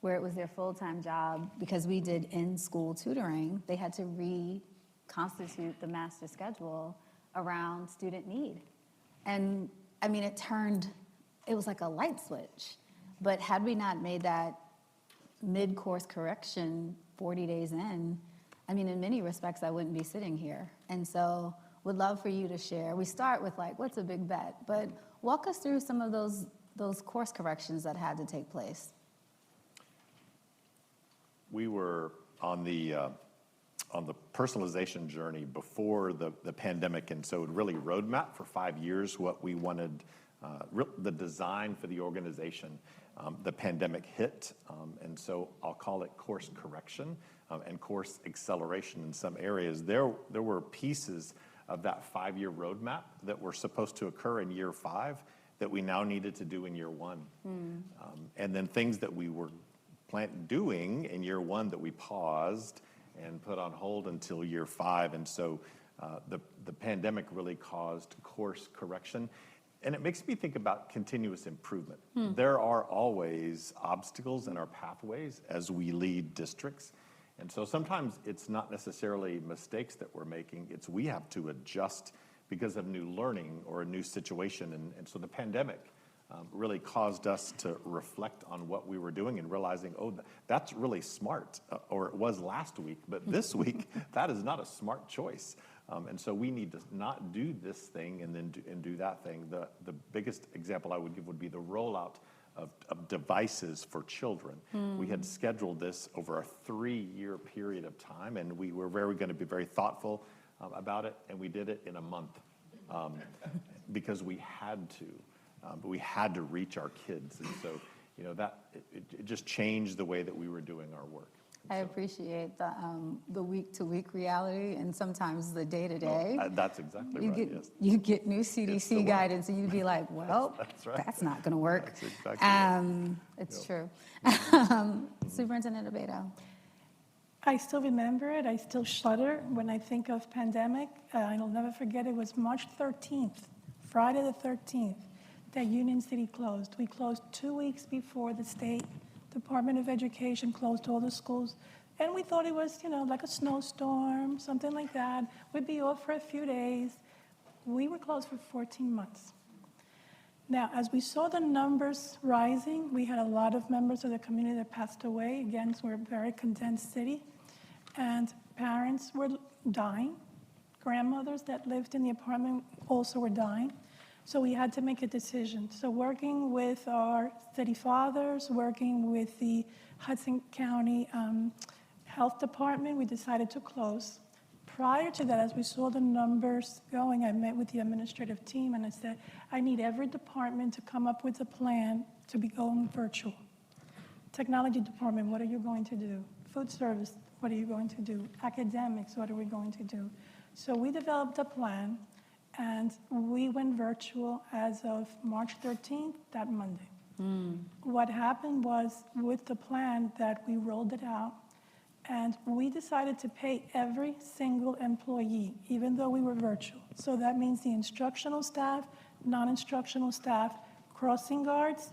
[SPEAKER 2] where it was their full-time job. Because we did in-school tutoring, they had to reconstitute the master schedule around student need. And I mean, it was like a light switch. But had we not made that mid-course correction 40 days in, I mean, in many respects, I wouldn't be sitting here. And so would love for you to share. We start with like, what's a big bet? But walk us through some of those course corrections that had to take place.
[SPEAKER 3] We were on the personalization journey before the pandemic, and so it really roadmap for 5 years what we wanted, the design for the organization. The pandemic hit, and so I'll call it course correction and course acceleration in some areas. There were pieces of that 5-year roadmap that were supposed to occur in year 5 that we now needed to do in year 1. And then things that we were doing in year 1 that we paused and put on hold until year 5. And so the pandemic really caused course correction. And it makes me think about continuous improvement. There are always obstacles in our pathways as we lead districts. And so sometimes it's not necessarily mistakes that we're making, it's we have to adjust because of new learning or a new situation. And so the pandemic really caused us to reflect on what we were doing and realizing, oh, that's really smart, or it was last week, but this week, that is not a smart choice. And so we need to not do this thing and then do that thing. The biggest example I would give would be the rollout of devices for children. We had scheduled this over a 3-year period of time, and we were going to be very thoughtful about it, and we did it in a month because we had to. But we had to reach our kids, and so that it just changed the way that we were doing our work.
[SPEAKER 2] I appreciate the week-to-week reality and sometimes the day-to-day.
[SPEAKER 3] That's exactly right, yes.
[SPEAKER 2] You get new CDC guidance and you'd be like, well, that's not going to work.
[SPEAKER 3] That's exactly right.
[SPEAKER 2] It's true. Superintendent Abbo.
[SPEAKER 4] I still remember it. I still shudder when I think of pandemic. I'll never forget it was March 13th, Friday the 13th, that Union City closed. We closed 2 weeks before the state Department of Education closed all the schools, and we thought it was, like a snowstorm, something like that. We'd be off for a few days. We were closed for 14 months. Now, as we saw the numbers rising, we had a lot of members of the community that passed away. Again, we're a very condensed city, and parents were dying. Grandmothers that lived in the apartment also were dying. So we had to make a decision. So working with our city fathers, working with the Hudson County Health Department, we decided to close. Prior to that, as we saw the numbers going, I met with the administrative team and I said, I need every department to come up with a plan to be going virtual. Technology department, what are you going to do? Food service, what are you going to do? Academics, what are we going to do? So we developed a plan, and we went virtual as of March 13th, that Monday. What happened was, with the plan, that we rolled it out, and we decided to pay every single employee, even though we were virtual. So that means the instructional staff, non-instructional staff, crossing guards,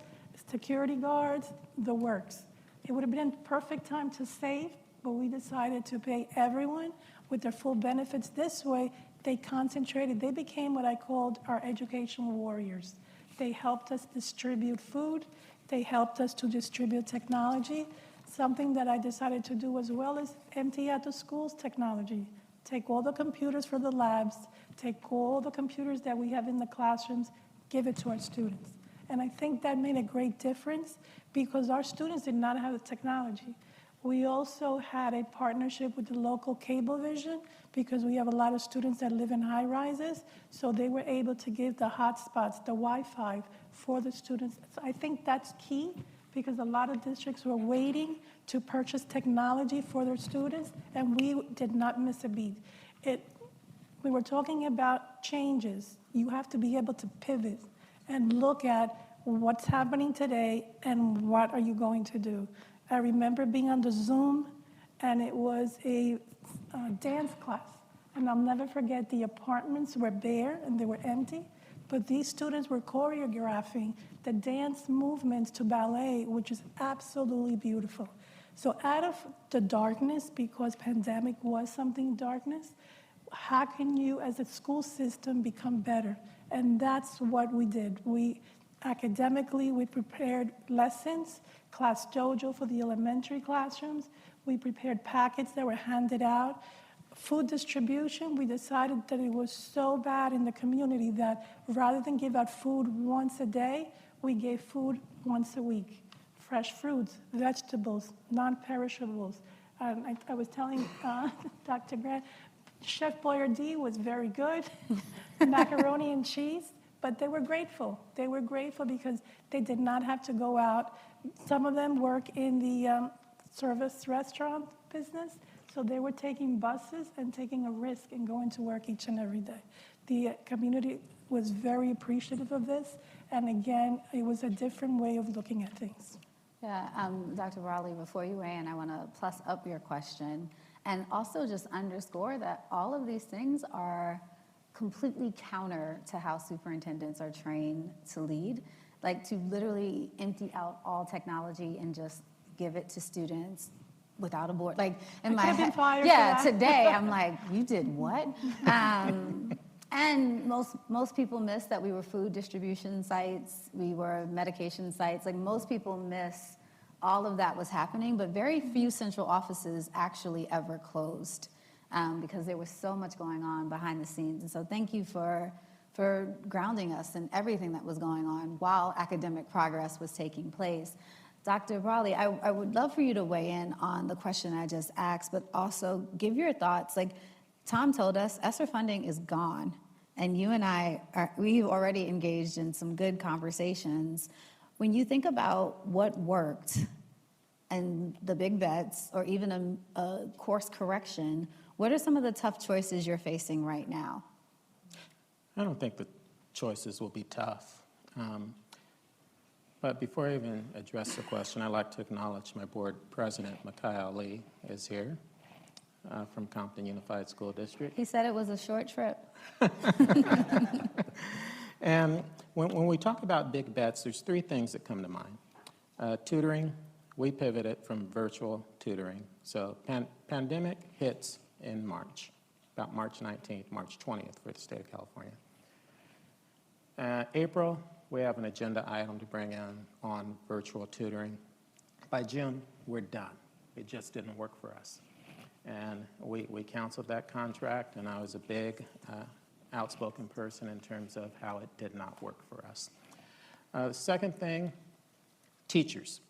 [SPEAKER 4] security guards, the works. It would have been a perfect time to save, but we decided to pay everyone with their full benefits. This way, they concentrated. They became what I called our educational warriors. They helped us distribute food. They helped us to distribute technology. Something that I decided to do as well is empty out the school's technology. Take all the computers for the labs, take all the computers that we have in the classrooms, give it to our students. And I think that made a great difference because our students did not have the technology. We also had a partnership with the local Cablevision because we have a lot of students that live in high rises, so they were able to give the hotspots, the Wi-Fi for the students. So I think that's key because a lot of districts were waiting to purchase technology for their students, and we did not miss a beat. We were talking about changes. You have to be able to pivot and look at what's happening today and what are you going to do. I remember being on the Zoom, and it was a dance class. And I'll never forget, the apartments were bare and they were empty, but these students were choreographing the dance movements to ballet, which is absolutely beautiful. So out of the darkness, because pandemic was something darkness, how can you as a school system become better? And that's what we did. Academically, we prepared lessons, Class Dojo for the elementary classrooms. We prepared packets that were handed out. Food distribution, we decided that it was so bad in the community that rather than give out food once a day, we gave food once a week. Fresh fruits, vegetables, non-perishables. I was telling Dr. Grant, Chef Boyardee was very good, macaroni and cheese. But they were grateful. They were grateful because they did not have to go out. Some of them work in the service restaurant business, so they were taking buses and taking a risk and going to work each and every day. The community was very appreciative of this, and again, it was a different way of looking at things.
[SPEAKER 2] Yeah, Dr. Raleigh, before you weigh in, I want to plus up your question and also just underscore that all of these things are completely counter to how superintendents are trained to lead, like to literally empty out all technology and just give it to students without a board. Like in my head, yeah, today I'm like, you did what? And most people miss that we were food distribution sites, we were medication sites. Like most people miss all of that was happening, but very few central offices actually ever closed. Because there was so much going on behind the scenes. And so thank you for grounding us in everything that was going on while academic progress was taking place. Dr. Brawley, I would love for you to weigh in on the question I just asked, but also give your thoughts. Like Tom told us, ESSER funding is gone. And you and we've already engaged in some good conversations. When you think about what worked and the big bets, or even a course correction, what are some of the tough choices you're facing right now?
[SPEAKER 5] I don't think the choices will be tough. But before I even address the question, I'd like to acknowledge my board president, Makai Ali, is here from Compton Unified School District.
[SPEAKER 2] He said it was a short trip.
[SPEAKER 5] And when we talk about big bets, there's three things that come to mind. Tutoring, we pivoted from virtual tutoring. So pandemic hits in March, about March 19th, March 20th for the state of California. April, we have an agenda item to bring in on virtual tutoring. By June, we're done. It just didn't work for us. And we canceled that contract, and I was a big outspoken person in terms of how it did not work for us. The second thing, teachers.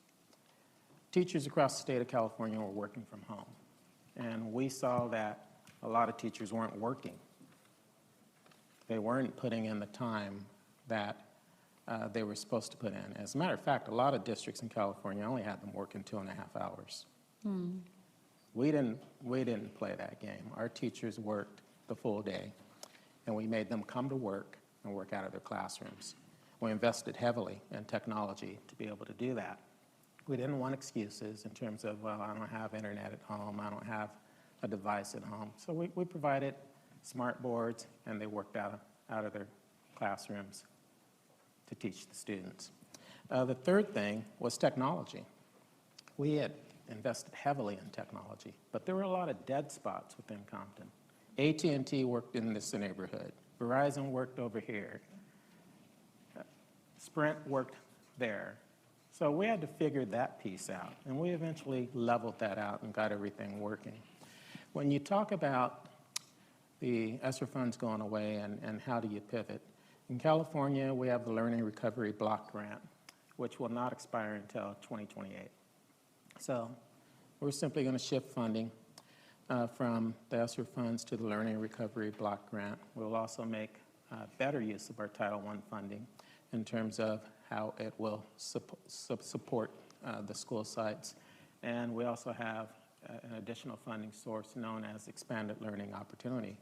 [SPEAKER 5] Teachers across the state of California were working from home. And we saw that a lot of teachers weren't working. They weren't putting in the time that they were supposed to put in. As a matter of fact, a lot of districts in California only had them working 2.5 hours. We didn't play that game. Our teachers worked the full day, and we made them come to work and work out of their classrooms. We invested heavily in technology to be able to do that. We didn't want excuses in terms of, well, I don't have internet at home, I don't have a device at home. So we provided smart boards, and they worked out of their classrooms to teach the students. The third thing was technology. We had invested heavily in technology, but there were a lot of dead spots within Compton. AT&T worked in this neighborhood. Verizon worked over here. Sprint worked there. So we had to figure that piece out, and we eventually leveled that out and got everything working. When you talk about the ESSER funds going away and how do you pivot, in California, we have the Learning Recovery Block Grant, which will not expire until 2028. So we're simply going to shift funding from the ESSER funds to the Learning Recovery Block Grant. We'll also make better use of our Title I funding in terms of how it will support the school sites. And we also have an additional funding source known as Expanded Learning Opportunity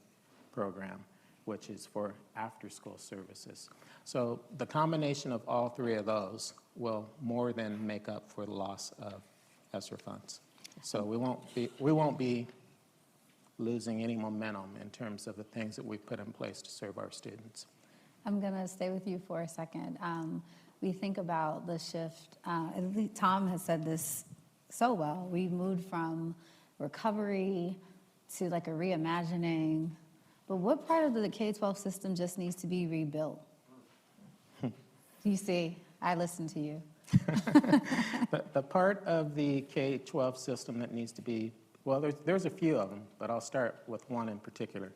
[SPEAKER 5] Program, which is for after-school services. So the combination of all three of those will more than make up for the loss of ESSER funds. So we won't be losing any momentum in terms of the things that we've put in place to serve our students.
[SPEAKER 2] I'm going to stay with you for a second. We think about the shift. Tom has said this so well. We moved from recovery to like a reimagining. But what part of the K-12 system just needs to be rebuilt? You see, I listen to you.
[SPEAKER 5] The part of the K-12 system that needs to be, well, there's a few of them, but I'll start with one in particular.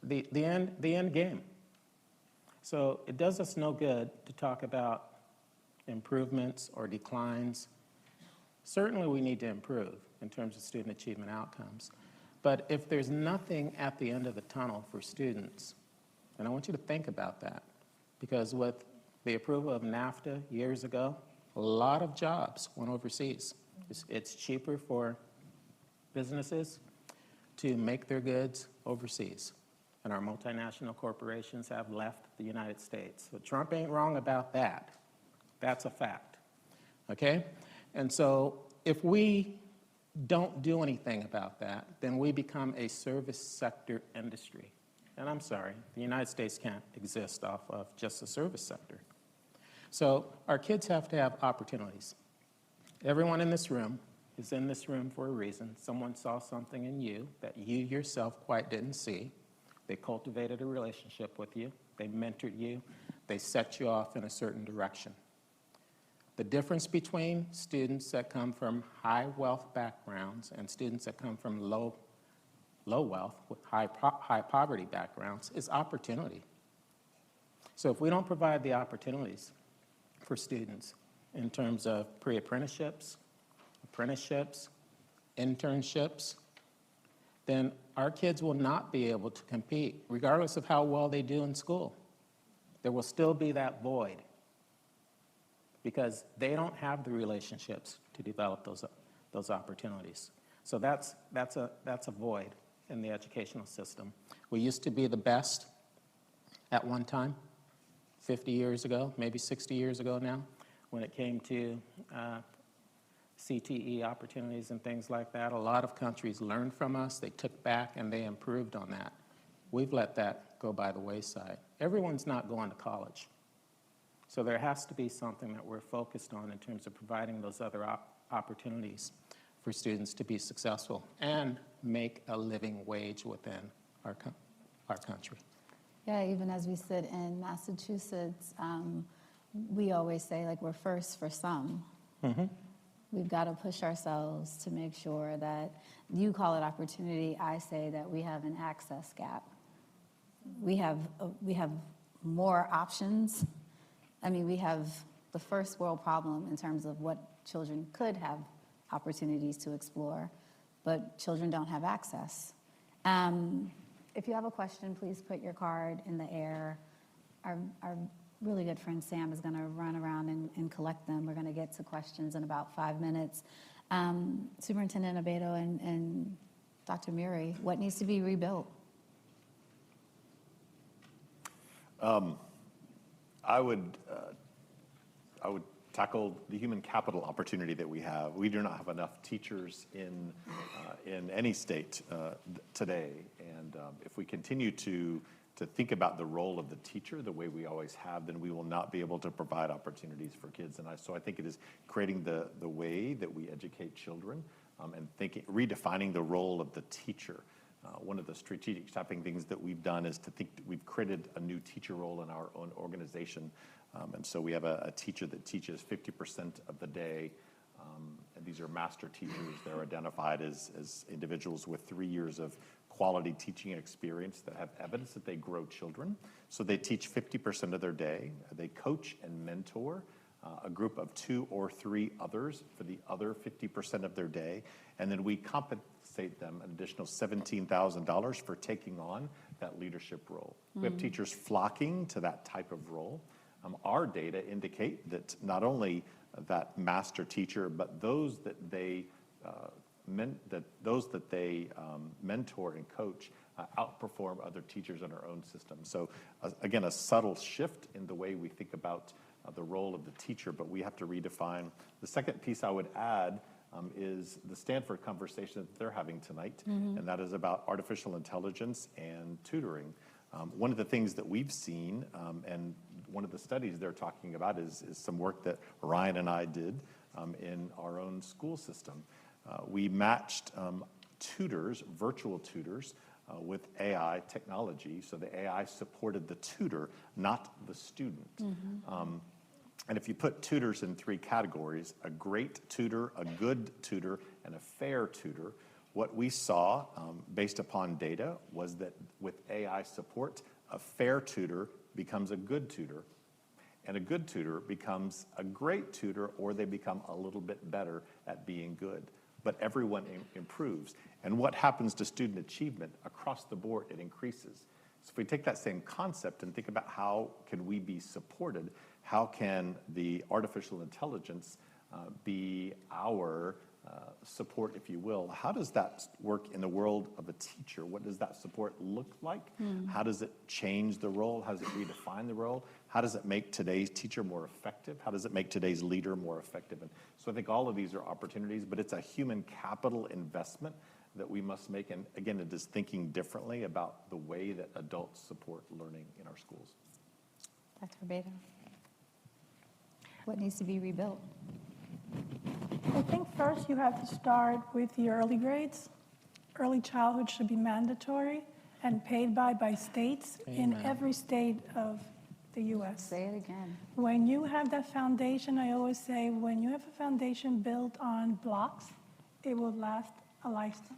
[SPEAKER 5] The end game. So it does us no good to talk about improvements or declines. Certainly we need to improve in terms of student achievement outcomes. But if there's nothing at the end of the tunnel for students, and I want you to think about that, because with the approval of NAFTA years ago, a lot of jobs went overseas. It's cheaper for businesses to make their goods overseas. And our multinational corporations have left the United States. So Trump ain't wrong about that. That's a fact, okay? And so if we don't do anything about that, then we become a service sector industry. And I'm sorry, the United States can't exist off of just the service sector. So our kids have to have opportunities. Everyone in this room is in this room for a reason. Someone saw something in you that you yourself quite didn't see. They cultivated a relationship with you. They mentored you. They set you off in a certain direction. The difference between students that come from high wealth backgrounds and students that come from low wealth with high poverty backgrounds is opportunity. So if we don't provide the opportunities for students in terms of pre-apprenticeships, apprenticeships, internships, then our kids will not be able to compete, regardless of how well they do in school. There will still be that void because they don't have the relationships to develop those opportunities. So that's a void in the educational system. We used to be the best at one time, 50 years ago, maybe 60 years ago now, when it came to CTE opportunities and things like that. A lot of countries learned from us. They took back and they improved on that. We've let that go by the wayside. Everyone's not going to college. So there has to be something that we're focused on in terms of providing those other opportunities for students to be successful and make a living wage within our country.
[SPEAKER 2] Yeah, even as we sit in Massachusetts, we always say, like, we're first for some.
[SPEAKER 5] Mm-hmm.
[SPEAKER 2] We've got to push ourselves to make sure that, you call it opportunity, I say that we have an access gap. We have more options. I mean, we have the first world problem in terms of what children could have opportunities to explore, but children don't have access. If you have a question, please put your card in the air. Our really good friend Sam is going to run around and collect them. We're going to get to questions in about 5 minutes. Superintendent Abbo and Dr. Murray, what needs to be rebuilt?
[SPEAKER 3] I would tackle the human capital opportunity that we have. We do not have enough teachers in any state today, and if we continue to think about the role of the teacher the way we always have, then we will not be able to provide opportunities for kids. And so I think it is creating the way that we educate children and redefining the role of the teacher. One of the strategic stepping things that we've done is to think we've created a new teacher role in our own organization. And so we have a teacher that teaches 50% of the day. And these are master teachers. They're identified as individuals with 3 years of quality teaching experience that have evidence that they grow children. So they teach 50% of their day. They coach and mentor a group of 2 or 3 others for the other 50% of their day. And then we compensate them an additional $17,000 for taking on that leadership role. We have teachers flocking to that type of role. Our data indicate that not only that master teacher, but those that they mentor and coach outperform other teachers in our own system. So again, a subtle shift in the way we think about the role of the teacher, but we have to redefine. The second piece I would add is the Stanford conversation that they're having tonight, and that is about artificial intelligence and tutoring. One of the things that we've seen, and one of the studies they're talking about is some work that Ryan and I did in our own school system. We matched tutors, virtual tutors, with AI technology, so the AI supported the tutor, not the student. And if you put tutors in 3 categories, a great tutor, a good tutor, and a fair tutor, what we saw based upon data was that with AI support, a fair tutor becomes a good tutor, and a good tutor becomes a great tutor, or they become a little bit better at being good. But everyone improves. And what happens to student achievement across the board? It increases. So if we take that same concept and think about how can we be supported, how can the artificial intelligence be our support, if you will, how does that work in the world of a teacher? What does that support look like? How does it change the role? How does it redefine the role? How does it make today's teacher more effective? How does it make today's leader more effective? And so I think all of these are opportunities, but it's a human capital investment that we must make. And again, it is thinking differently about the way that adults support learning in our schools.
[SPEAKER 2] Dr. Abbo, what needs to be rebuilt?
[SPEAKER 4] I think first you have to start with the early grades. Early childhood should be mandatory and paid by states in every state of the U.S.
[SPEAKER 2] Say it again.
[SPEAKER 4] When you have that foundation, I always say, when you have a foundation built on blocks, it will last a lifetime.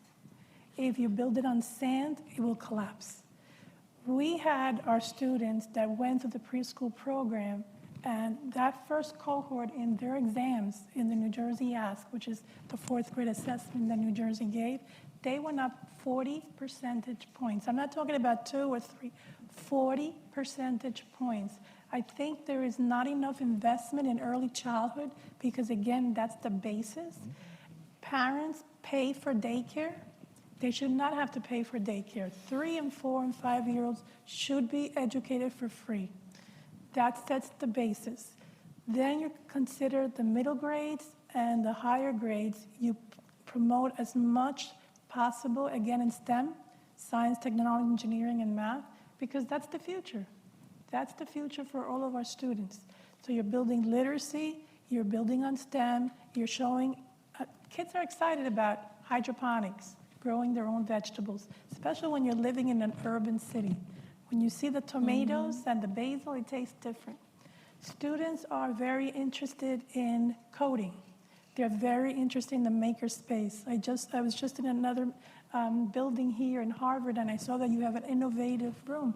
[SPEAKER 4] If you build it on sand, it will collapse. We had our students that went through the preschool program, and that first cohort in their exams in the New Jersey Ask, which is the 4th grade assessment that New Jersey gave, they went up 40 percentage points. I'm not talking about 2 or 3, 40 percentage points. I think there is not enough investment in early childhood because, again, that's the basis. Parents pay for daycare. They should not have to pay for daycare. 3 and 4 and 5-year-olds should be educated for free. That sets the basis. Then you consider the middle grades and the higher grades. You promote as much possible, again, in STEM, science, technology, engineering, and math, because that's the future. That's the future for all of our students. So you're building literacy, you're building on STEM, you're showing, kids are excited about hydroponics, growing their own vegetables, especially when you're living in an urban city. When you see the tomatoes and the basil, it tastes different. Students are very interested in coding. They're very interested in the maker space. I was just in another building here in Harvard, and I saw that you have an innovative room.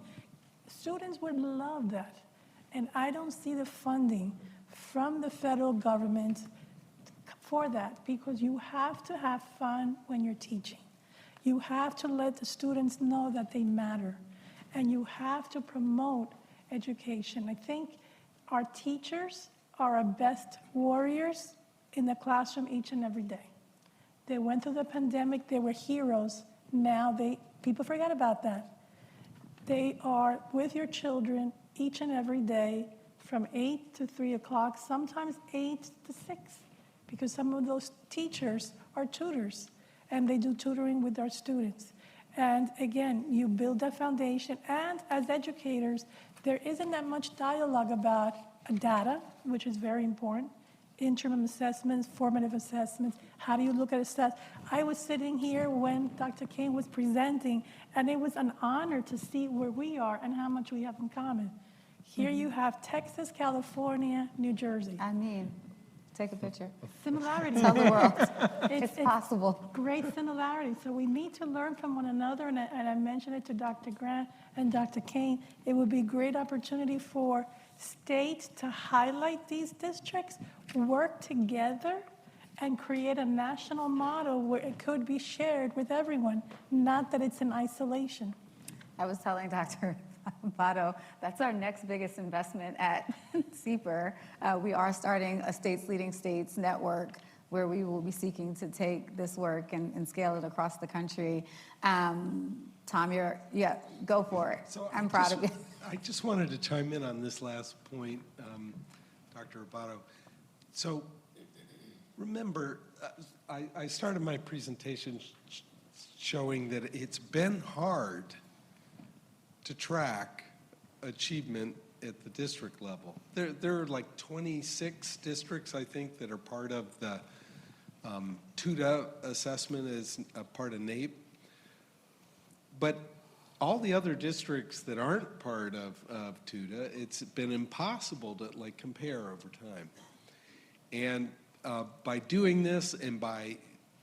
[SPEAKER 4] Students would love that. And I don't see the funding from the federal government for that, because you have to have fun when you're teaching. You have to let the students know that they matter. And you have to promote education. I think Our teachers are our best warriors in the classroom each and every day. They went through the pandemic, they were heroes. Now people forget about that. They are with your children each and every day from 8 to 3 o'clock, sometimes 8 to 6, because some of those teachers are tutors, and they do tutoring with our students. And again, you build that foundation, and as educators, there isn't that much dialogue about data, which is very important, interim assessments, formative assessments, how do you look at assess? I was sitting here when Dr. Kane was presenting, and it was an honor to see where we are and how much we have in common. Here you have Texas, California, New Jersey.
[SPEAKER 2] I mean, take a picture.
[SPEAKER 4] Similarities.
[SPEAKER 2] Tell the world
[SPEAKER 4] It's
[SPEAKER 2] possible.
[SPEAKER 4] Great similarities. So we need to learn from one another, and I mentioned it to Dr. Grant and Dr. Kane. It would be a great opportunity for states to highlight these districts, work together, and create a national model where it could be shared with everyone, not that it's in isolation.
[SPEAKER 2] I was telling Dr. Abbo, that's our next biggest investment at CEPR. We are starting a States Leading States network where we will be seeking to take this work and scale it across the country. Tom, go for it.
[SPEAKER 1] So
[SPEAKER 2] I'm proud of you.
[SPEAKER 1] I just wanted to chime in on this last point, Dr. Abbo. So remember, I started my presentation showing that it's been hard to track achievement at the district level. There are like 26 districts, I think, that are part of the TUDA assessment as a part of NAEP. But all the other districts that aren't part of TUDA, it's been impossible to like compare over time. And by doing this and by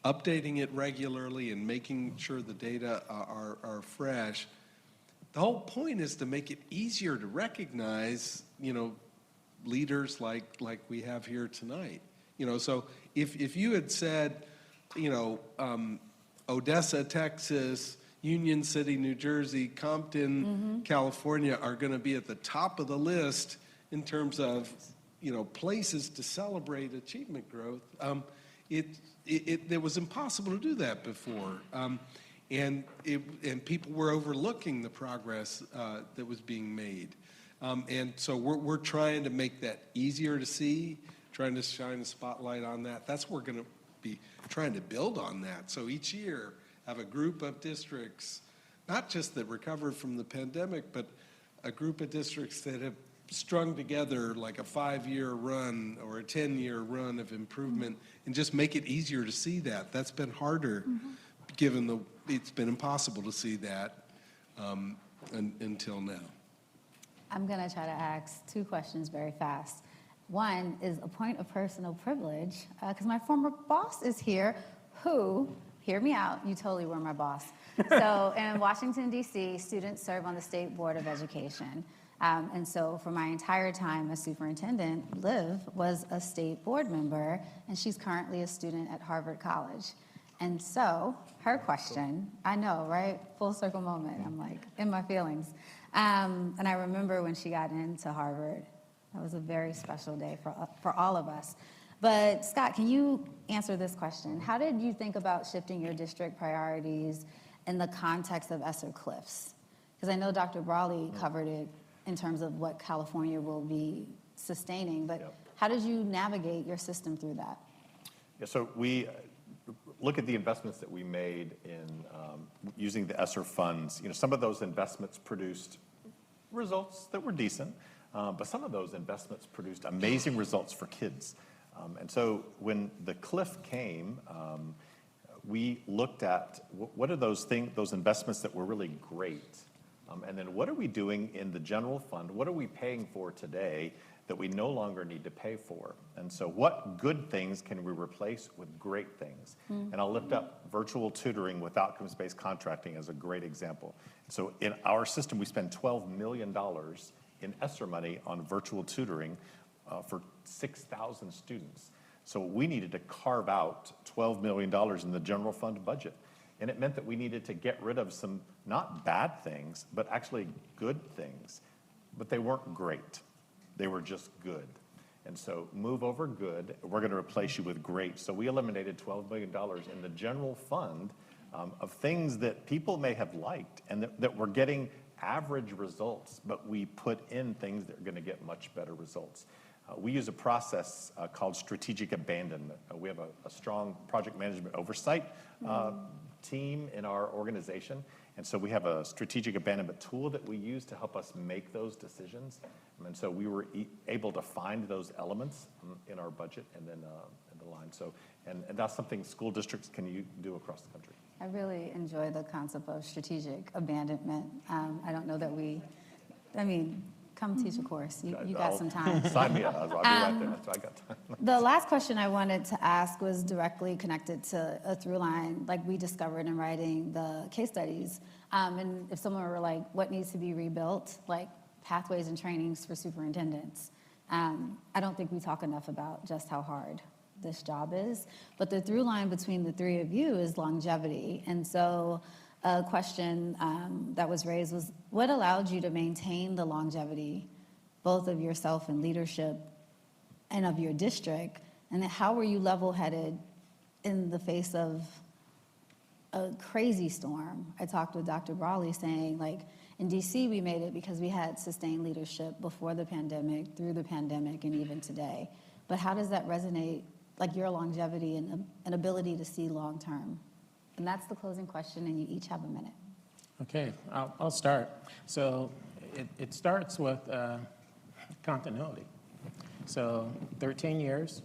[SPEAKER 1] updating it regularly and making sure the data are fresh, the whole point is to make it easier to recognize, leaders like we have here tonight. So if you had said, Odessa, Texas, Union City, New Jersey, Compton, California are going to be at the top of the list in terms of, places to celebrate achievement growth, it was impossible to do that before. And people were overlooking the progress that was being made. And so we're trying to make that easier to see, trying to shine a spotlight on that. That's what we're going to be trying to build on that. So each year, have a group of districts, not just that recovered from the pandemic, but a group of districts that have strung together like a 5-year run or a 10-year run of improvement, and just make it easier to see that. That's been harder given it's been impossible to see that until now.
[SPEAKER 2] I'm going to try to ask 2 questions very fast. One is a point of personal privilege, because my former boss is here, who, hear me out, you totally were my boss. So in Washington, D.C., students serve on the State Board of Education. And so for my entire time as superintendent, Liv was a state board member, and she's currently a student at Harvard College. And so her question, I know, right? Full circle moment. I'm like in my feelings. And I remember when she got into Harvard, that was a very special day for all of us. But Scott, can you answer this question? How did you think about shifting your district priorities in the context of ESSER cliffs? Because I know Dr. Brawley covered it in terms of what California will be sustaining, but how did you navigate your system through that?
[SPEAKER 3] Yeah, so we look at the investments that we made in using the ESSER funds. Some of those investments produced results that were decent, but some of those investments produced amazing results for kids. And so when the cliff came, we looked at what are those investments that were really great, and then what are we doing in the general fund? What are we paying for today that we no longer need to pay for? And so what good things can we replace with great things? And I'll lift up virtual tutoring with outcomes-based contracting as a great example. So in our system, we spend $12 million in ESSER money on virtual tutoring for 6,000 students. So we needed to carve out $12 million in the general fund budget. And it meant that we needed to get rid of some not bad things, but actually good things. But they weren't great. They were just good. And so move over good, we're going to replace you with great. So we eliminated $12 million in the general fund of things that people may have liked and that were getting average results, but we put in things that are going to get much better results. We use a process called strategic abandonment. We have a strong project management oversight team in our organization. And so we have a strategic abandonment tool that we use to help us make those decisions. And so we were able to find those elements in our budget and then in the line. So, and that's something school districts can do across the country.
[SPEAKER 2] I really enjoy the concept of strategic abandonment. I don't know that come teach a course. You got some time.
[SPEAKER 3] Sign me up. I'll be right there. So I got time.
[SPEAKER 2] The last question I wanted to ask was directly connected to a through line, like we discovered in writing the case studies. And if someone were like, what needs to be rebuilt, like pathways and trainings for superintendents. I don't think we talk enough about just how hard this job is. But the through line between the three of you is longevity. And so a question that was raised was, what allowed you to maintain the longevity, both of yourself and leadership and of your district? And then how were you level-headed in the face of a crazy storm? I talked with Dr. Brawley saying, like, in DC, we made it because we had sustained leadership before the pandemic, through the pandemic, and even today. But how does that resonate, like your longevity and ability to see long-term? And that's the closing question, and you each have a minute.
[SPEAKER 5] Okay, I'll start. So it starts with continuity. So 13 years.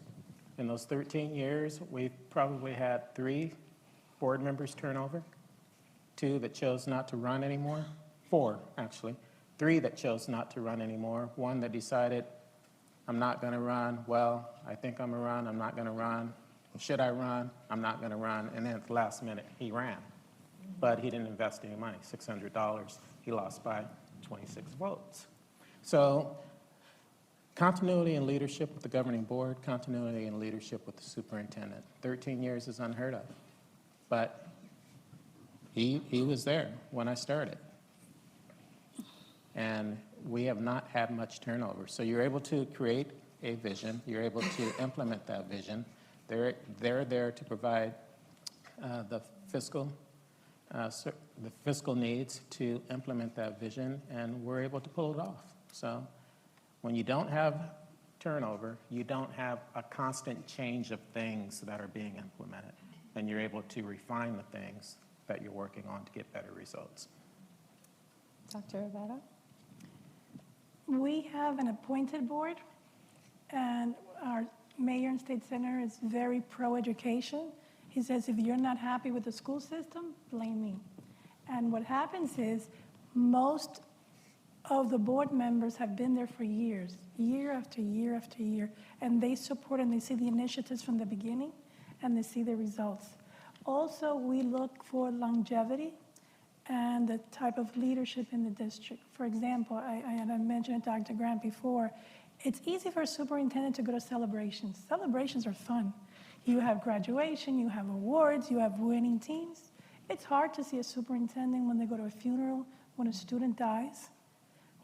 [SPEAKER 5] In those 13 years, we've probably had 3 board members turnover, 2 that chose not to run anymore, 4 actually, 3 that chose not to run anymore, 1 that decided, I'm not going to run, well, I think I'm going to run, I'm not going to run. Should I run? I'm not going to run. And then at the last minute, he ran. But he didn't invest any money, $600. He lost by 26 votes. So continuity in leadership with the governing board, continuity in leadership with the superintendent. 13 years is unheard of. But he was there when I started. And we have not had much turnover. So you're able to create a vision. You're able to implement that vision. They're there to provide the fiscal needs to implement that vision, and we're able to pull it off. So when you don't have turnover, you don't have a constant change of things that are being implemented, and you're able to refine the things that you're working on to get better results.
[SPEAKER 2] Dr. Abbo?
[SPEAKER 4] We have an appointed board, and our mayor and state senator is very pro-education. He says, if you're not happy with the school system, blame me. And what happens is most of the board members have been there for years, year after year after year, and they support and they see the initiatives from the beginning, and they see the results. Also, we look for longevity and the type of leadership in the district. For example, I mentioned to Dr. Grant before, it's easy for a superintendent to go to celebrations. Celebrations are fun. You have graduation, you have awards, you have winning teams. It's hard to see a superintendent when they go to a funeral, when a student dies,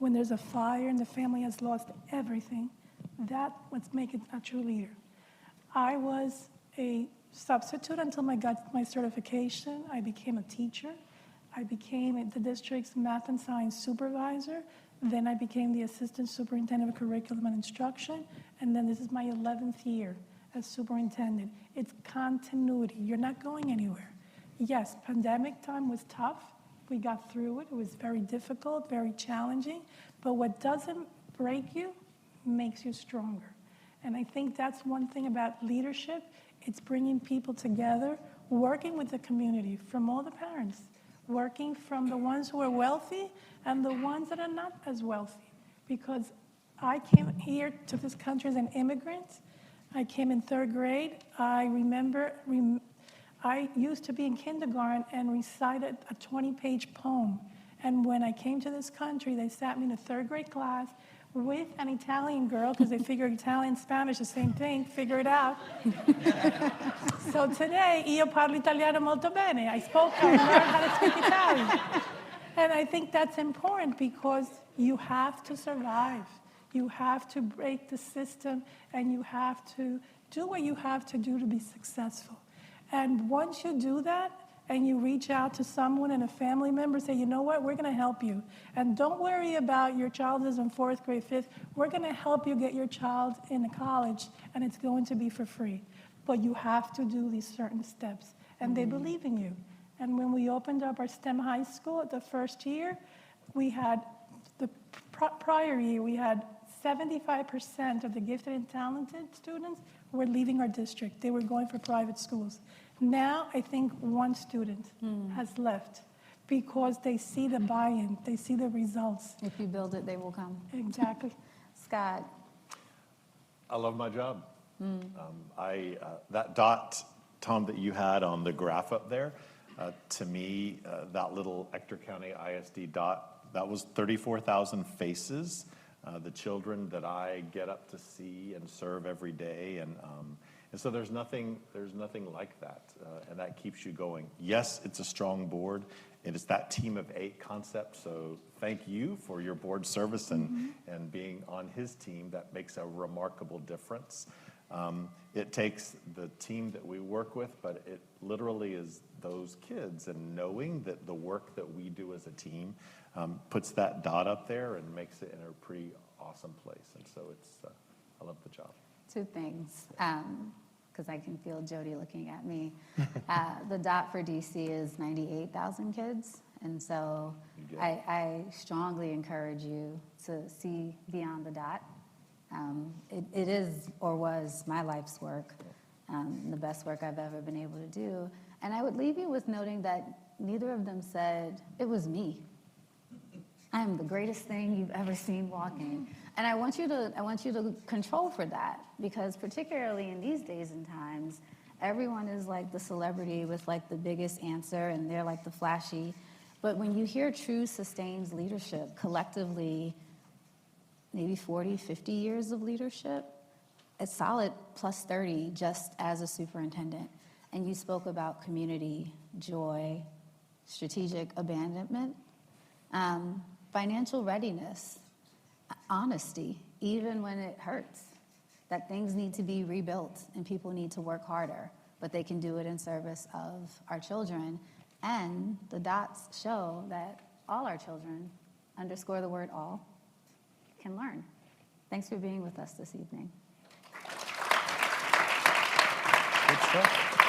[SPEAKER 4] when there's a fire and the family has lost everything. That's what makes it a true leader. I was a substitute until I got my certification. I became a teacher. I became the district's math and science supervisor. Then I became the assistant superintendent of curriculum and instruction. And then this is my 11th year as superintendent. It's continuity. You're not going anywhere. Yes, pandemic time was tough. We got through it. It was very difficult, very challenging. But what doesn't break you makes you stronger. And I think that's one thing about leadership. It's bringing people together, working with the community, from all the parents, working from the ones who are wealthy and the ones that are not as wealthy. Because I came here to this country as an immigrant. I came in 3rd grade. I remember I used to be in kindergarten and recited a 20-page poem. And when I came to this country, they sat me in a 3rd grade class with an Italian girl, because they figure Italian, Spanish, the same thing, figure it out. So today, io parlo italiano molto bene. I learned how to speak Italian. And I think that's important because you have to survive. You have to break the system, and you have to do what you have to do to be successful. And once you do that, and you reach out to someone and a family member, say, you know what, we're going to help you. And don't worry about your child is in 4th grade, 5th. We're going to help you get your child into college, and it's going to be for free. But you have to do these certain steps, and they believe in you. And when we opened up our STEM high school the first year, we had, the prior year, we had 75% of the gifted and talented students were leaving our district. They were going for private schools. Now, I think one student has left because they see the buy-in, they see the results.
[SPEAKER 2] If you build it, they will come.
[SPEAKER 4] Exactly.
[SPEAKER 2] Scott.
[SPEAKER 3] I love my job. That dot, Tom, that you had on the graph up there, to me, that little Ector County ISD dot, that was 34,000 faces, the children that I get up to see and serve every day. And so there's nothing like that, and that keeps you going. Yes, it's a strong board. It is that team of 8 concept, so thank you for your board service and being on his team. That makes a remarkable difference. It takes the team that we work with, but it literally is those kids, and knowing that the work that we do as a team puts that dot up there and makes it in a pretty awesome place. And so I love the job.
[SPEAKER 2] 2 things, because I can feel Jody looking at me. The dot for DC is 98,000 kids, and so I strongly encourage you to see beyond the dot. It is or was my life's work, the best work I've ever been able to do. And I would leave you with noting that neither of them said, it was me. I am the greatest thing you've ever seen walking. And I want you to control for that, because particularly in these days and times, everyone is like the celebrity with like the biggest answer, and they're like the flashy. But when you hear true sustained leadership collectively, maybe 40, 50 years of leadership, it's solid plus 30 just as a superintendent. And you spoke about community, joy, strategic abandonment, financial readiness, honesty, even when it hurts, that things need to be rebuilt and people need to work harder, but they can do it in service of our children. And the dots show that all our children, underscore the word all, can learn. Thanks for being with us this evening.
[SPEAKER 3] Good stuff.